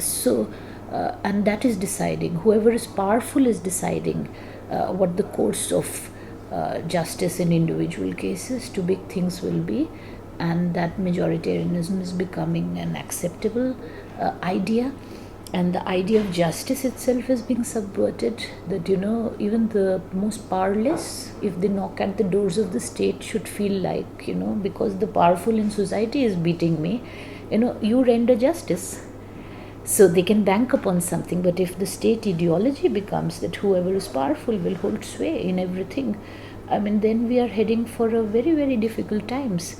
that is deciding, whoever is powerful is deciding what the course of justice in individual cases to big things will be, and that majoritarianism is becoming an acceptable idea, and the idea of justice itself is being subverted, that even the most powerless, if they knock at the doors of the state, should feel like because the powerful in society is beating me, you render justice. So they can bank upon something. But if the state ideology becomes that whoever is powerful will hold sway in everything, then we are heading for a very, very difficult times.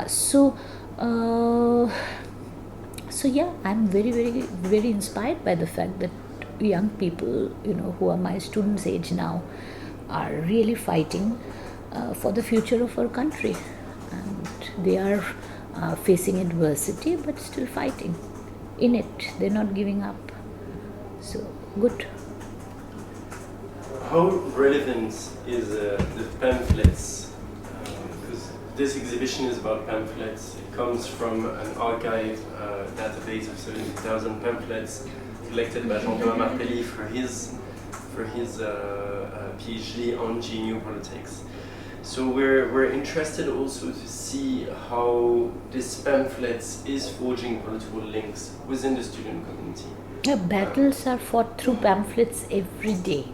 So yeah, I'm very, very, very inspired by the fact that young people, who are my students' age now, are really fighting for the future of our country, and they are facing adversity but still fighting in it. They're not giving up. So good. How relevant is the pamphlets? Because this exhibition is about pamphlets. It comes from an archive database of 70,000 pamphlets collected by Jean-Thomas Martelly for his PhD on GNU politics. So we're interested also to see how this pamphlets is forging political links within the student community. Battles are fought through pamphlets every day.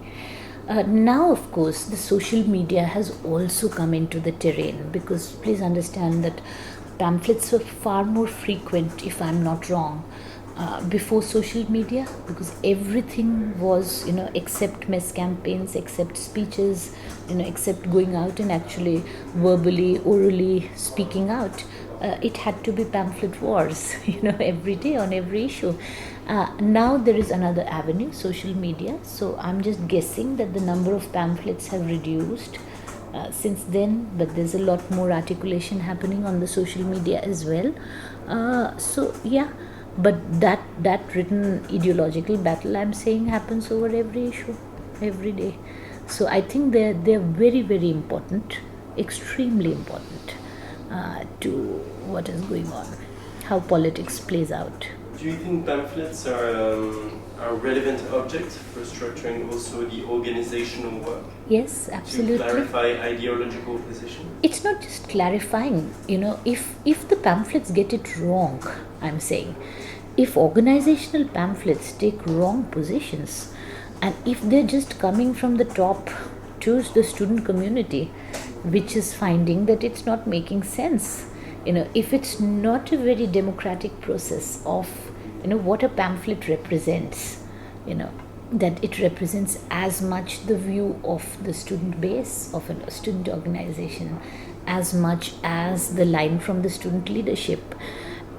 Now, of course, the social media has also come into the terrain, because please understand that pamphlets were far more frequent, if I'm not wrong, before social media, because everything was, except mess campaigns, except speeches, except going out and actually verbally, orally speaking out. It had to be pamphlet wars, every day on every issue. Now there is another avenue, social media. So I'm just guessing that the number of pamphlets have reduced since then, but there's a lot more articulation happening on the social media as well. So yeah, but that written ideological battle, I'm saying, happens over every issue, every day. So I think they're very, very important, extremely important. to what is going on, how politics plays out. Do you think pamphlets are relevant objects for structuring also the organizational work? Yes, absolutely. To clarify ideological positions? It's not just clarifying, if the pamphlets get it wrong, I'm saying, if organizational pamphlets take wrong positions, and if they're just coming from the top to the student community, which is finding that it's not making sense, if it's not a very democratic process of, what a pamphlet represents, that it represents as much the view of the student base of a student organization, as much as the line from the student leadership,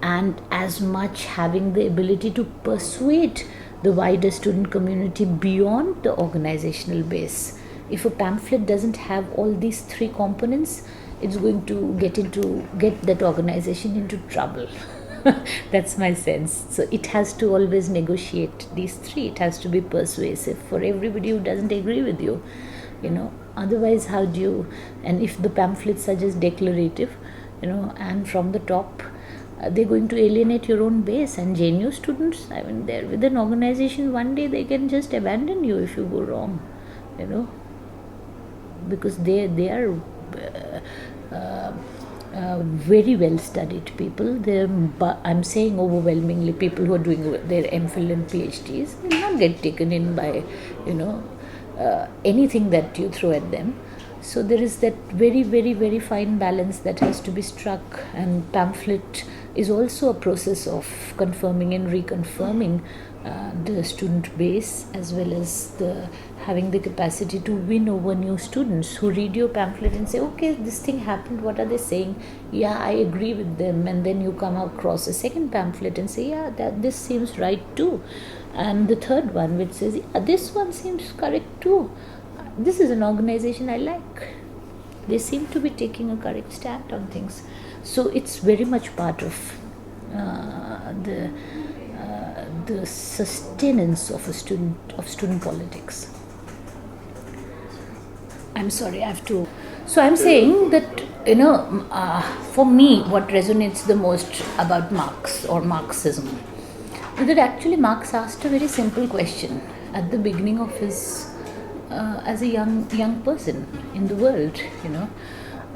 and as much having the ability to persuade the wider student community beyond the organizational base. If a pamphlet doesn't have all these three components, it's going to get that organization into trouble. That's my sense. So it has to always negotiate these three. It has to be persuasive for everybody who doesn't agree with you. Otherwise, how do you? And if the pamphlets are just declarative, and from the top, they're going to alienate your own base. And JNU students, they're with an organization. One day they can just abandon you if you go wrong. Because they are very well studied people. I'm saying overwhelmingly people who are doing their MPhil and PhDs will not get taken in by anything that you throw at them. So there is that very, very, very fine balance that has to be struck, and pamphlet is also a process of confirming and reconfirming the student base, as well as having the capacity to win over new students who read your pamphlet and say, okay, this thing happened, what are they saying? Yeah, I agree with them. And then you come across a second pamphlet and say, yeah, this seems right too. And the third one which says, yeah, this one seems correct too. This is an organization I like. They seem to be taking a correct stand on things. So it's very much part of the sustenance of student politics. I'm sorry, I have to. So I'm saying that for me, what resonates the most about Marx or Marxism is that actually Marx asked a very simple question at the beginning of his as a young person in the world,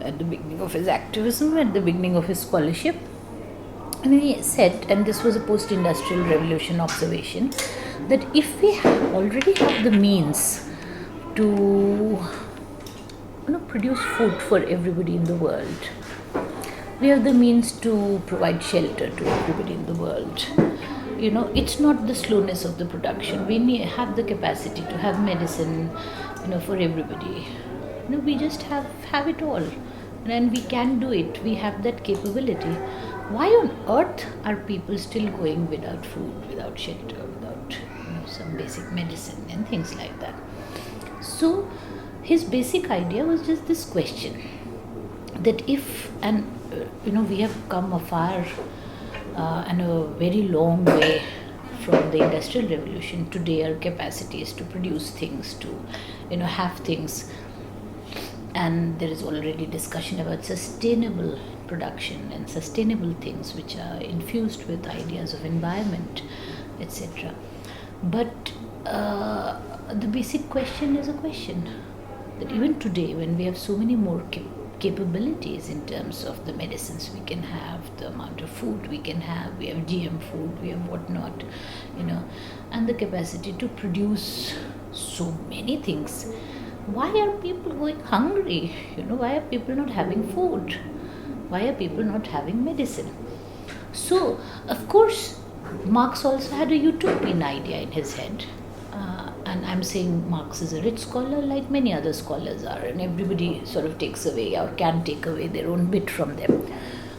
at the beginning of his activism, at the beginning of his scholarship. And he said, and this was a post-industrial revolution observation, that if we already have the means to produce food for everybody in the world, we have the means to provide shelter to everybody in the world. It's not the slowness of the production. We have the capacity to have medicine, for everybody. We just have it all, and we can do it. We have that capability. Why on earth are people still going without food, without shelter, without some basic medicine and things like that? So his basic idea was just this question, that if, and we have come afar and a very long way from the Industrial Revolution. Today our capacity is to produce things, to have things, and there is already discussion about sustainable production and sustainable things which are infused with ideas of environment, etc. But the basic question is a question that even today, when we have so many more capabilities in terms of the medicines we can have, the amount of food we can have, we have GM food, we have whatnot, and the capacity to produce so many things, why are people going hungry? Why are people not having food? Why are people not having medicine? So, of course, Marx also had a utopian idea in his head. And I'm saying Marx is a rich scholar like many other scholars are, and everybody sort of takes away or can take away their own bit from them.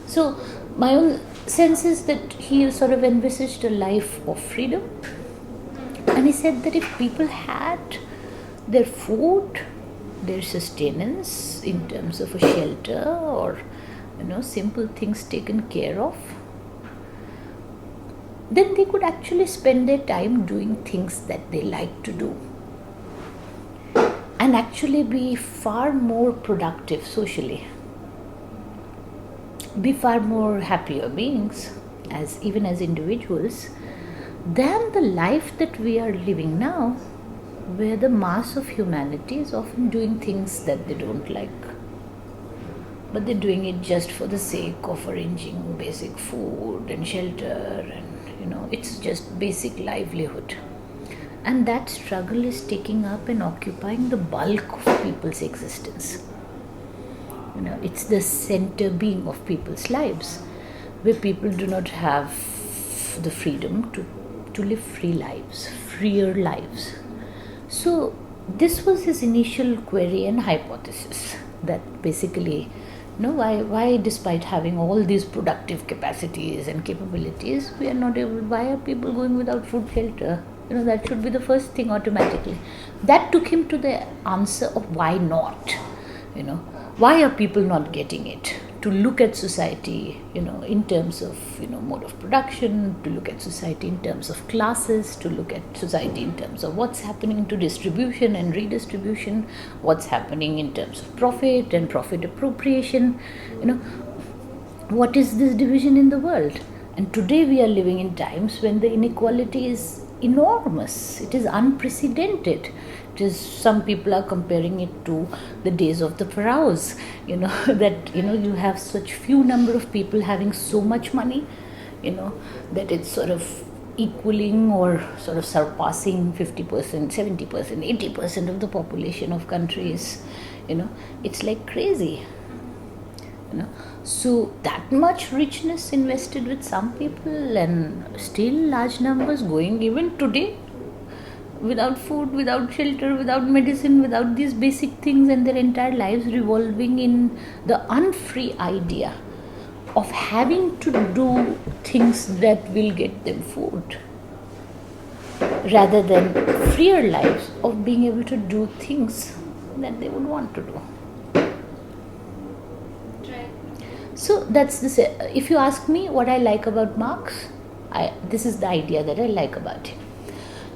So my own sense is that he sort of envisaged a life of freedom, and he said that if people had their food, their sustenance in terms of a shelter or simple things taken care of, then they could actually spend their time doing things that they like to do and actually be far more productive socially. be far more happier beings, as even as individuals, than the life that we are living now, where the mass of humanity is often doing things that they don't like, but they're doing it just for the sake of arranging basic food and shelter, and it's just basic livelihood. And that struggle is taking up and occupying the bulk of people's existence. It's the center being of people's lives, where people do not have the freedom to live free lives, freer lives. So this was his initial query and hypothesis, that basically, why despite having all these productive capacities and capabilities, we are not able, why are people going without food, shelter? That should be the first thing automatically. That took him to the answer of why not, why are people not getting it? To look at society, in terms of, mode of production, to look at society in terms of classes, to look at society in terms of what's happening to distribution and redistribution, what's happening in terms of profit and profit appropriation, what is this division in the world? And today we are living in times when the inequality is enormous, it is unprecedented. Some people are comparing it to the days of the pharaohs, that you have such few number of people having so much money, that it's sort of equaling or sort of surpassing 50%, 70%, 80% of the population of countries. It's like crazy. So that much richness invested with some people, and still large numbers going even today without food, without shelter, without medicine, without these basic things, and their entire lives revolving in the unfree idea of having to do things that will get them food, rather than freer lives of being able to do things that they would want to do. Right. So that's if you ask me what I like about Marx, this is the idea that I like about him.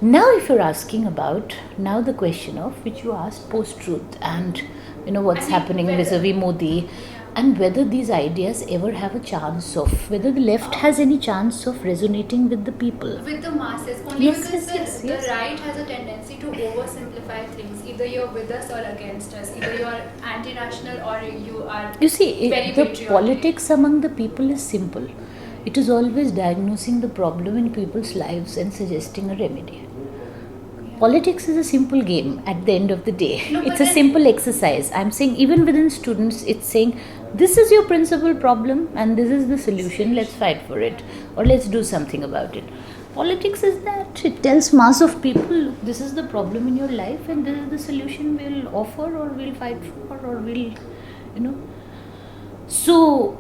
Now if you're asking about the question of which you asked, post-truth, and what's happening vis-a-vis Modi, and whether these ideas ever have a chance of, whether the left has any chance of resonating with the people. With the masses, only Yes, because the yes. right has a tendency to oversimplify things. Either you're with us or against us. Either you're anti-national or you are You see, very the patriotic. politics among the people is simple. It is always diagnosing the problem in people's lives and suggesting a remedy. Politics is a simple game at the end of the day. No, It's but a then- simple exercise. I'm saying even within students, it's saying this is your principal problem and this is the solution. Let's fight for it, or let's do something about it. Politics is that. It tells mass of people, look, this is the problem in your life and this is the solution we'll offer or we'll fight for or we'll, So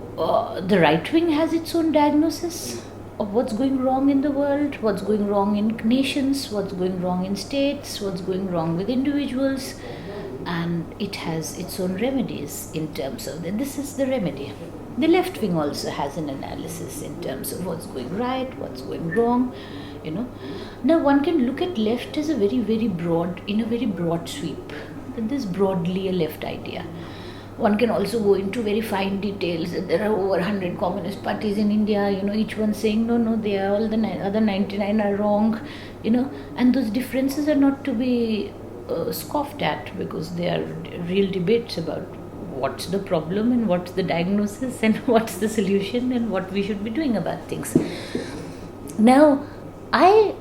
the right wing has its own diagnosis of what's going wrong in the world, what's going wrong in nations, what's going wrong in states, what's going wrong with individuals, and it has its own remedies in terms of this is the remedy. The left wing also has an analysis in terms of what's going right, what's going wrong, Now one can look at left as a very, very broad, in a very broad sweep. That this broadly a left idea. One can also go into very fine details. There are over 100 communist parties in India, each one saying, no, they are all the other 99 are wrong, and those differences are not to be scoffed at, because they are real debates about what's the problem and what's the diagnosis and what's the solution and what we should be doing about things. Now, I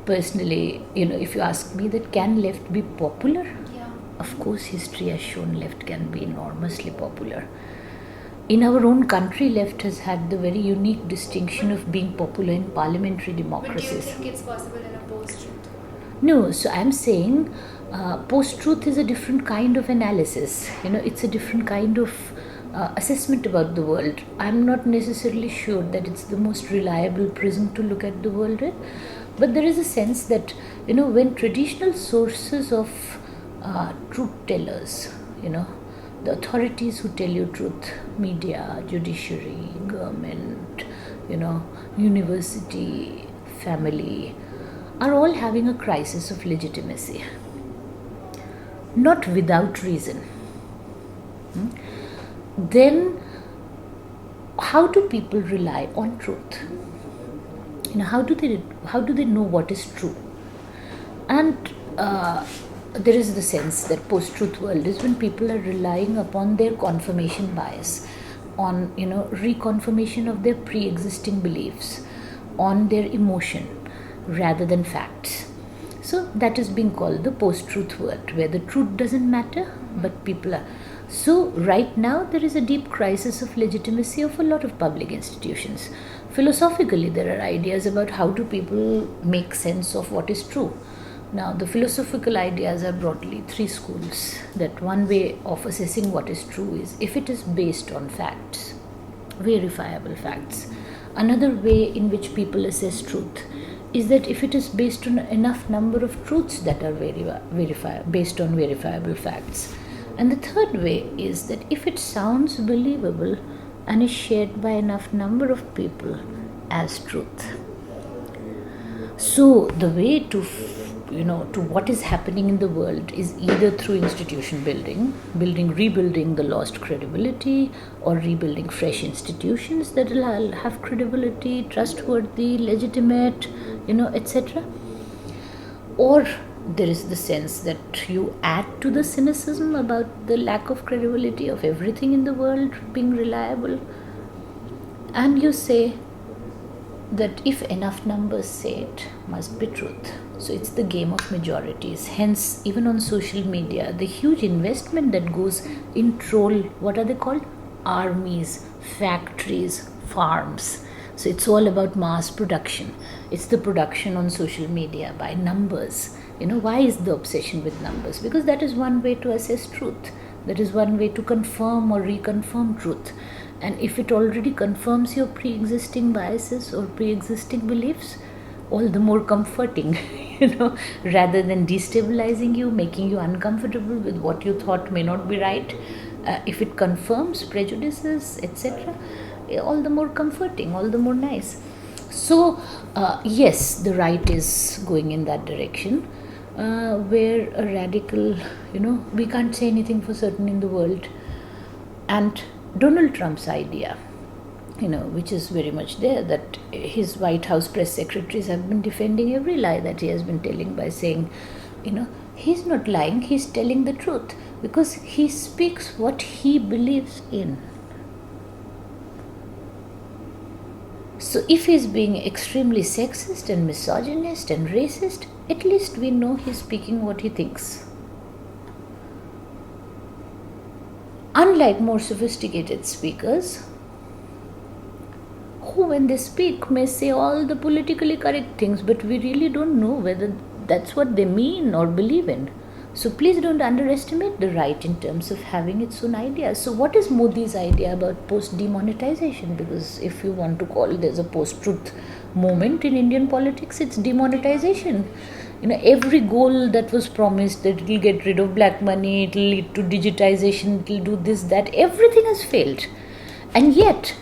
personally, if you ask me that can left be popular? Yeah. Of course, history has shown left can be enormously popular. In our own country, left has had the very unique distinction of being popular in parliamentary But do you democracies. think it's possible in a post-truth? No, so I'm saying post-truth is a different kind of analysis. It's a different kind of assessment about the world. I'm not necessarily sure that it's the most reliable prism to look at the world with, but there is a sense that, when traditional sources of truth tellers, the authorities who tell you truth, media, judiciary, government, university, family, are all having a crisis of legitimacy. Not without reason. Then how do people rely on truth? How do they know what is true? And there is the sense that post-truth world is when people are relying upon their confirmation bias, on reconfirmation of their pre-existing beliefs, on their emotion rather than facts. So that is being called the post-truth world, where the truth doesn't matter, but people are. So right now there is a deep crisis of legitimacy of a lot of public institutions. Philosophically, there are ideas about how do people make sense of what is true. Now, the philosophical ideas are broadly three schools. That one way of assessing what is true is if it is based on facts, verifiable facts. Another way in which people assess truth is that if it is based on enough number of truths that are based on verifiable facts. And the third way is that if it sounds believable and is shared by enough number of people as truth. So the way to what is happening in the world is either through institution rebuilding the lost credibility, or rebuilding fresh institutions that will have credibility, trustworthy, legitimate, etc. Or there is the sense that you add to the cynicism about the lack of credibility of everything in the world being reliable, and you say that if enough numbers say it, must be truth. So it's the game of majorities. Hence, even on social media, the huge investment that goes in troll, what are they called? Armies, factories, farms. So it's all about mass production. It's the production on social media by numbers. Why is the obsession with numbers? Because that is one way to assess truth. That is one way to confirm or reconfirm truth. And if it already confirms your pre-existing biases or pre-existing beliefs, all the more comforting, rather than destabilizing you, making you uncomfortable with what you thought may not be right. If it confirms prejudices, etc., all the more comforting, all the more nice. So, yes, the right is going in that direction, where a radical, we can't say anything for certain in the world. And Donald Trump's idea, which is very much there, that his White House press secretaries have been defending every lie that he has been telling by saying, he's not lying, he's telling the truth, because he speaks what he believes in. So if he's being extremely sexist and misogynist and racist, at least we know he's speaking what he thinks. Unlike more sophisticated speakers, who when they speak may say all the politically correct things, but we really don't know whether that's what they mean or believe in. So please don't underestimate the right in terms of having its own ideas. So what is Modi's idea about post-demonetization? Because if you want to call there's a post-truth moment in Indian politics, it's demonetization. Every goal that was promised, that it will get rid of black money, it will lead to digitization, it will do this, that, everything has failed. And yet,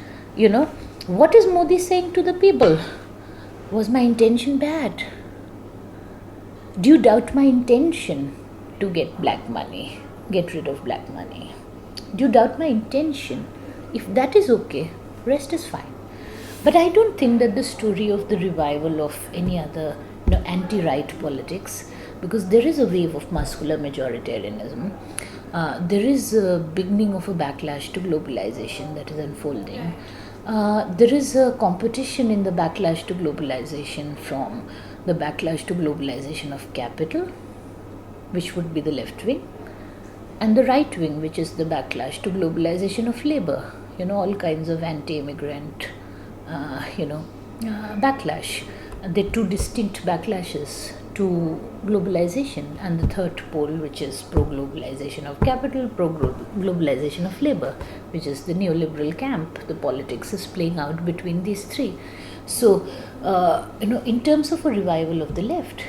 what is Modi saying to the people? Was my intention bad? Do you doubt my intention to get black money, get rid of black money? Do you doubt my intention? If that is okay, rest is fine. But I don't think that the story of the revival of any other anti-right politics, because there is a wave of muscular majoritarianism. There is a beginning of a backlash to globalization that is unfolding. There is a competition in the backlash to globalization from the backlash to globalization of capital, which would be the left wing, and the right wing, which is the backlash to globalization of labor. All kinds of anti-immigrant, backlash. They're two distinct backlashes to globalization, and the third pole, which is pro-globalization of capital, pro-globalization of labor, which is the neoliberal camp. The politics is playing out between these three. So, in terms of a revival of the left,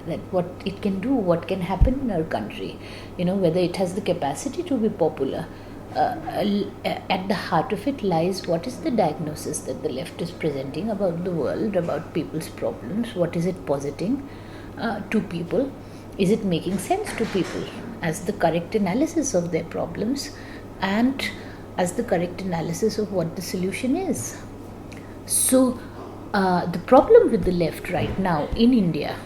that what it can do, what can happen in our country, whether it has the capacity to be popular, at the heart of it lies what is the diagnosis that the left is presenting about the world, about people's problems, what is it positing to people, is it making sense to people as the correct analysis of their problems, and as the correct analysis of what the solution is. So the problem with the left right now in India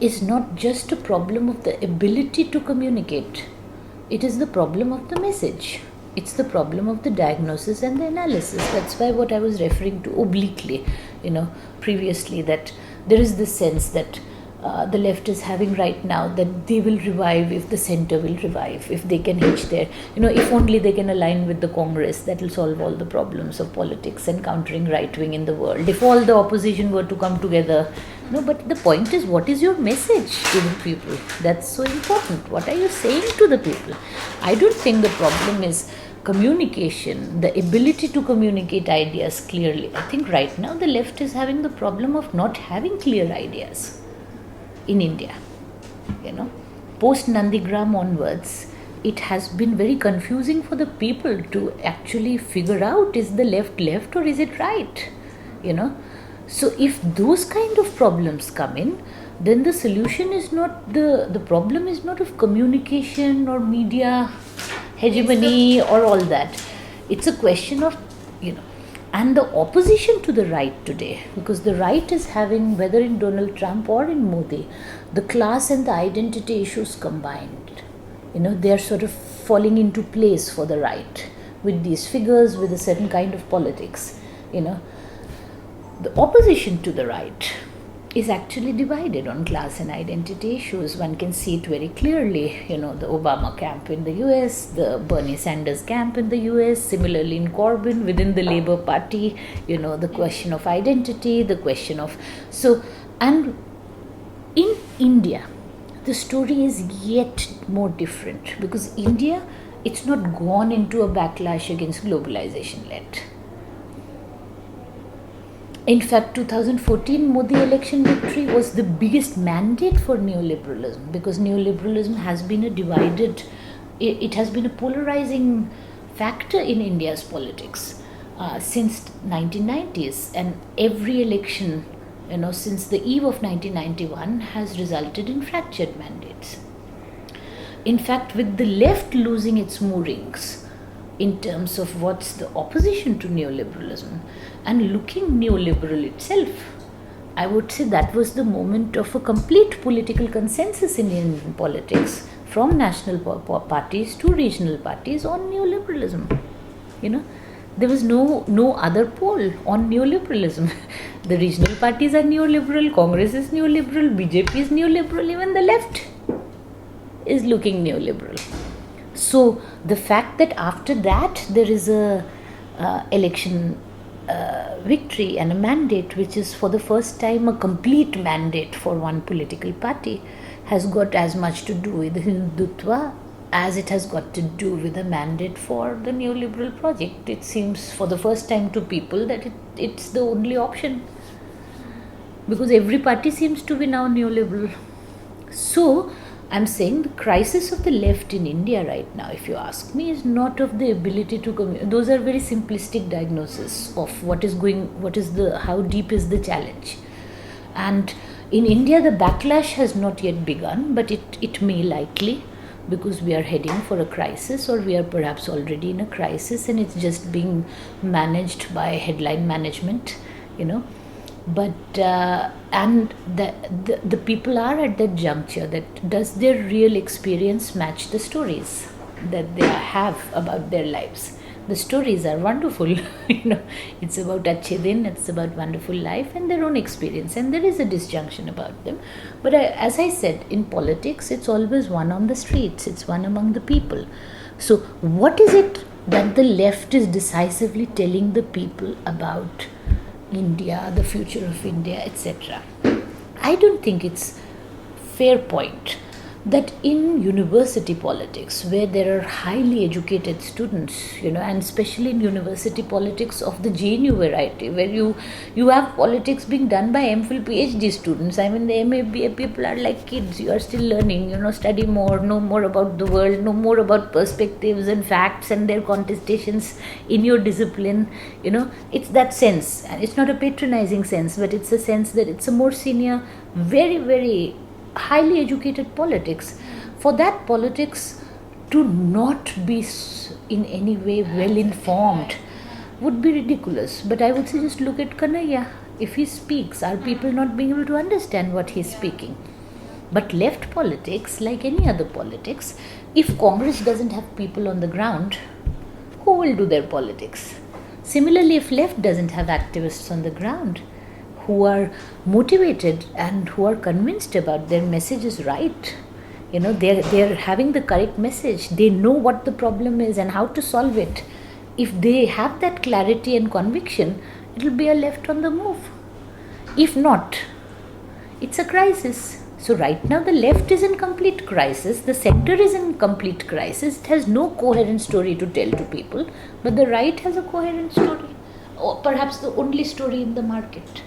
is not just a problem of the ability to communicate. It is the problem of the message. It's the problem of the diagnosis and the analysis. That's why what I was referring to obliquely, previously, that there is this sense that the left is having right now, that they will revive if the center will revive, if they can hitch there. If only they can align with the Congress, that will solve all the problems of politics and countering right wing in the world. If all the opposition were to come together. No, but the point is, what is your message to the people? That's so important. What are you saying to the people? I don't think the problem is communication, the ability to communicate ideas clearly. I think right now the left is having the problem of not having clear ideas in India. Post Nandigram onwards, it has been very confusing for the people to actually figure out, is the left or is it right? So if those kind of problems come in, then the solution is not, the problem is not of communication or media hegemony or all that. It's a question of, and the opposition to the right today, because the right is having, whether in Donald Trump or in Modi, the class and the identity issues combined. They are sort of falling into place for the right with these figures, with a certain kind of politics. The opposition to the right is actually divided on class and identity issues. One can see it very clearly, the Obama camp in the US, the Bernie Sanders camp in the US, similarly in Corbyn, within the Labour Party, the question of identity, the question of... and in India, the story is yet more different, because India, it's not gone into a backlash against globalization yet. In fact, 2014 Modi election victory was the biggest mandate for neoliberalism, because neoliberalism has been it has been a polarizing factor in India's politics since 1990s, and every election, since the eve of 1991 has resulted in fractured mandates. In fact, with the left losing its moorings in terms of what's the opposition to neoliberalism and looking neoliberal itself, I would say that was the moment of a complete political consensus in Indian politics, from national parties to regional parties, on neoliberalism. There was no other poll on neoliberalism. The regional parties are neoliberal, Congress is neoliberal, BJP is neoliberal, even the left is looking neoliberal. So the fact that after that there is a election victory and a mandate, which is for the first time a complete mandate for one political party, has got as much to do with Hindutva as it has got to do with a mandate for the neoliberal project. It seems for the first time to people that it's the only option, because every party seems to be now neoliberal. So I'm saying the crisis of the left in India right now, if you ask me, is not of the ability to communicate. Those are very simplistic diagnoses of how deep is the challenge. And in India, the backlash has not yet begun, but it may likely, because we are heading for a crisis, or we are perhaps already in a crisis, and it's just being managed by headline management, But and the people are at that juncture, that does their real experience match the stories that they have about their lives? The stories are wonderful, it's about Achhe Din, it's about wonderful life and their own experience, and there is a disjunction about them. But as I said, in politics, it's always one on the streets, it's one among the people. So what is it that the left is decisively telling the people about India, the future of India, etc.? I don't think it's fair point that in university politics, where there are highly educated students, and especially in university politics of the JNU variety, where you have politics being done by MPhil PhD students. I mean, the MA, BA people are like kids. You are still learning, study more, know more about the world, know more about perspectives and facts and their contestations in your discipline. It's that sense, and it's not a patronizing sense, but it's a sense that it's a more senior, very, very highly educated politics. For that politics to not be in any way well informed would be ridiculous. But I would say just look at Kanhaiya. If he speaks, are people not being able to understand what he's speaking? But left politics, like any other politics, if Congress doesn't have people on the ground, who will do their politics? Similarly, if left doesn't have activists on the ground who are motivated and who are convinced about their message is right, they're having the correct message, they know what the problem is and how to solve it. If they have that clarity and conviction, it will be a left on the move. If not, it's a crisis. So right now the left is in complete crisis, the center is in complete crisis, it has no coherent story to tell to people, but the right has a coherent story, or perhaps the only story in the market.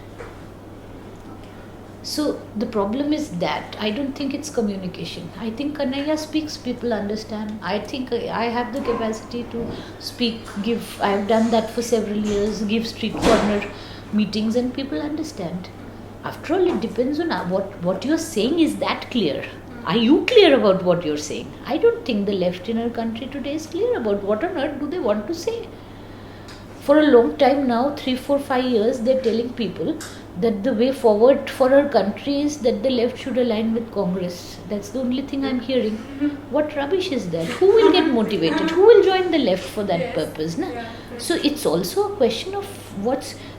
So the problem is that I don't think it's communication. I think Kanhaiya speaks, people understand. I think I have the capacity to speak, I have done that for several years, give street corner meetings and people understand. After all, it depends on what you're saying is that clear. Are you clear about what you're saying? I don't think the left in our country today is clear about what on earth do they want to say. For a long time now, 3, 4, 5 years, they're telling people that the way forward for our country is that the left should align with Congress. That's the only thing I'm hearing. What rubbish is that? Who will get motivated? Who will join the left for that purpose? Na? So it's also a question of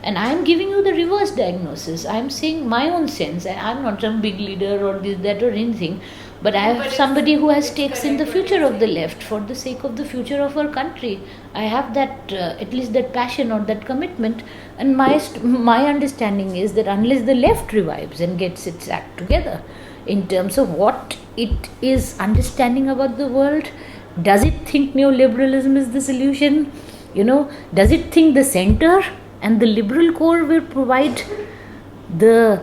and I am giving you the reverse diagnosis. I am saying my own sense. I'm not some big leader or this, that or anything. But I have somebody who has stakes in the future of the left for the sake of the future of our country. I have that, at least that passion or that commitment. And my understanding is that unless the left revives and gets its act together in terms of what it is understanding about the world, does it think neoliberalism is the solution? Does it think the center and the liberal core will provide the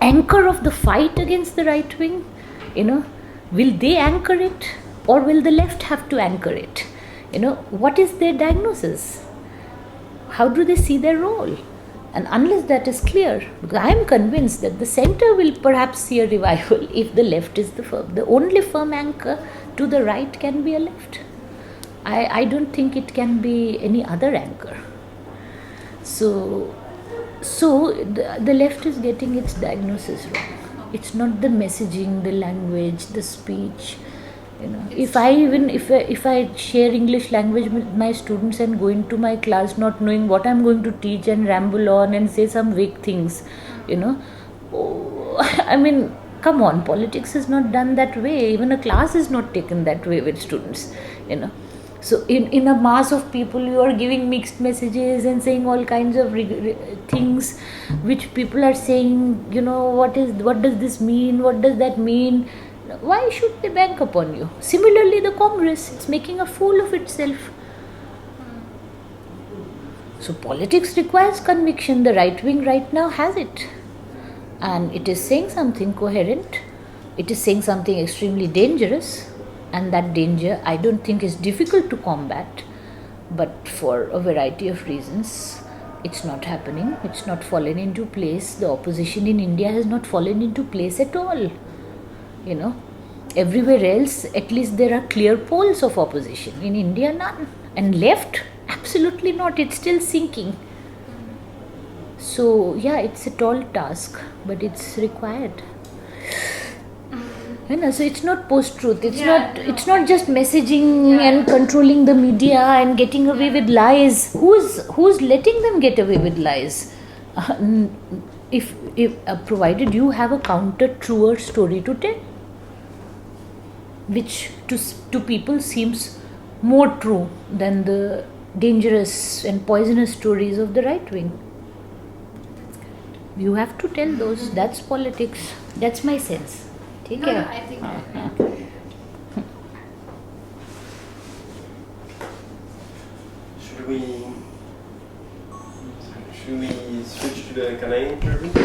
anchor of the fight against the right wing? Will they anchor it, or will the left have to anchor it? What is their diagnosis? How do they see their role? And unless that is clear, because I am convinced that the center will perhaps see a revival if the left is the only firm anchor to the right can be a left. I don't think it can be any other anchor. So the left is getting its diagnosis wrong. It's not the messaging, the language, the speech. If I share English language with my students and go into my class not knowing what I'm going to teach and ramble on and say some vague things, come on, politics is not done that way. Even a class is not taken that way with students, So in a mass of people, you are giving mixed messages and saying all kinds of things which people are saying, what does this mean? What does that mean? Why should they bank upon you? Similarly, the Congress, it's making a fool of itself. So politics requires conviction. The right wing right now has it. And it is saying something coherent. It is saying something extremely dangerous. And that danger, I don't think, is difficult to combat, but for a variety of reasons, it's not happening. It's not fallen into place. The opposition in India has not fallen into place at all. Everywhere else, at least there are clear poles of opposition. In India, none. And left, absolutely not. It's still sinking. So, it's a tall task, but it's required. So it's not post-truth. It's not just messaging and controlling the media and getting away with lies. Who's letting them get away with lies? If provided you have a counter truer story to tell, which to people seems more true than the dangerous and poisonous stories of the right wing. You have to tell those. That's politics. That's my sense. Take care. No, I think Should we switch to the Canadian interview?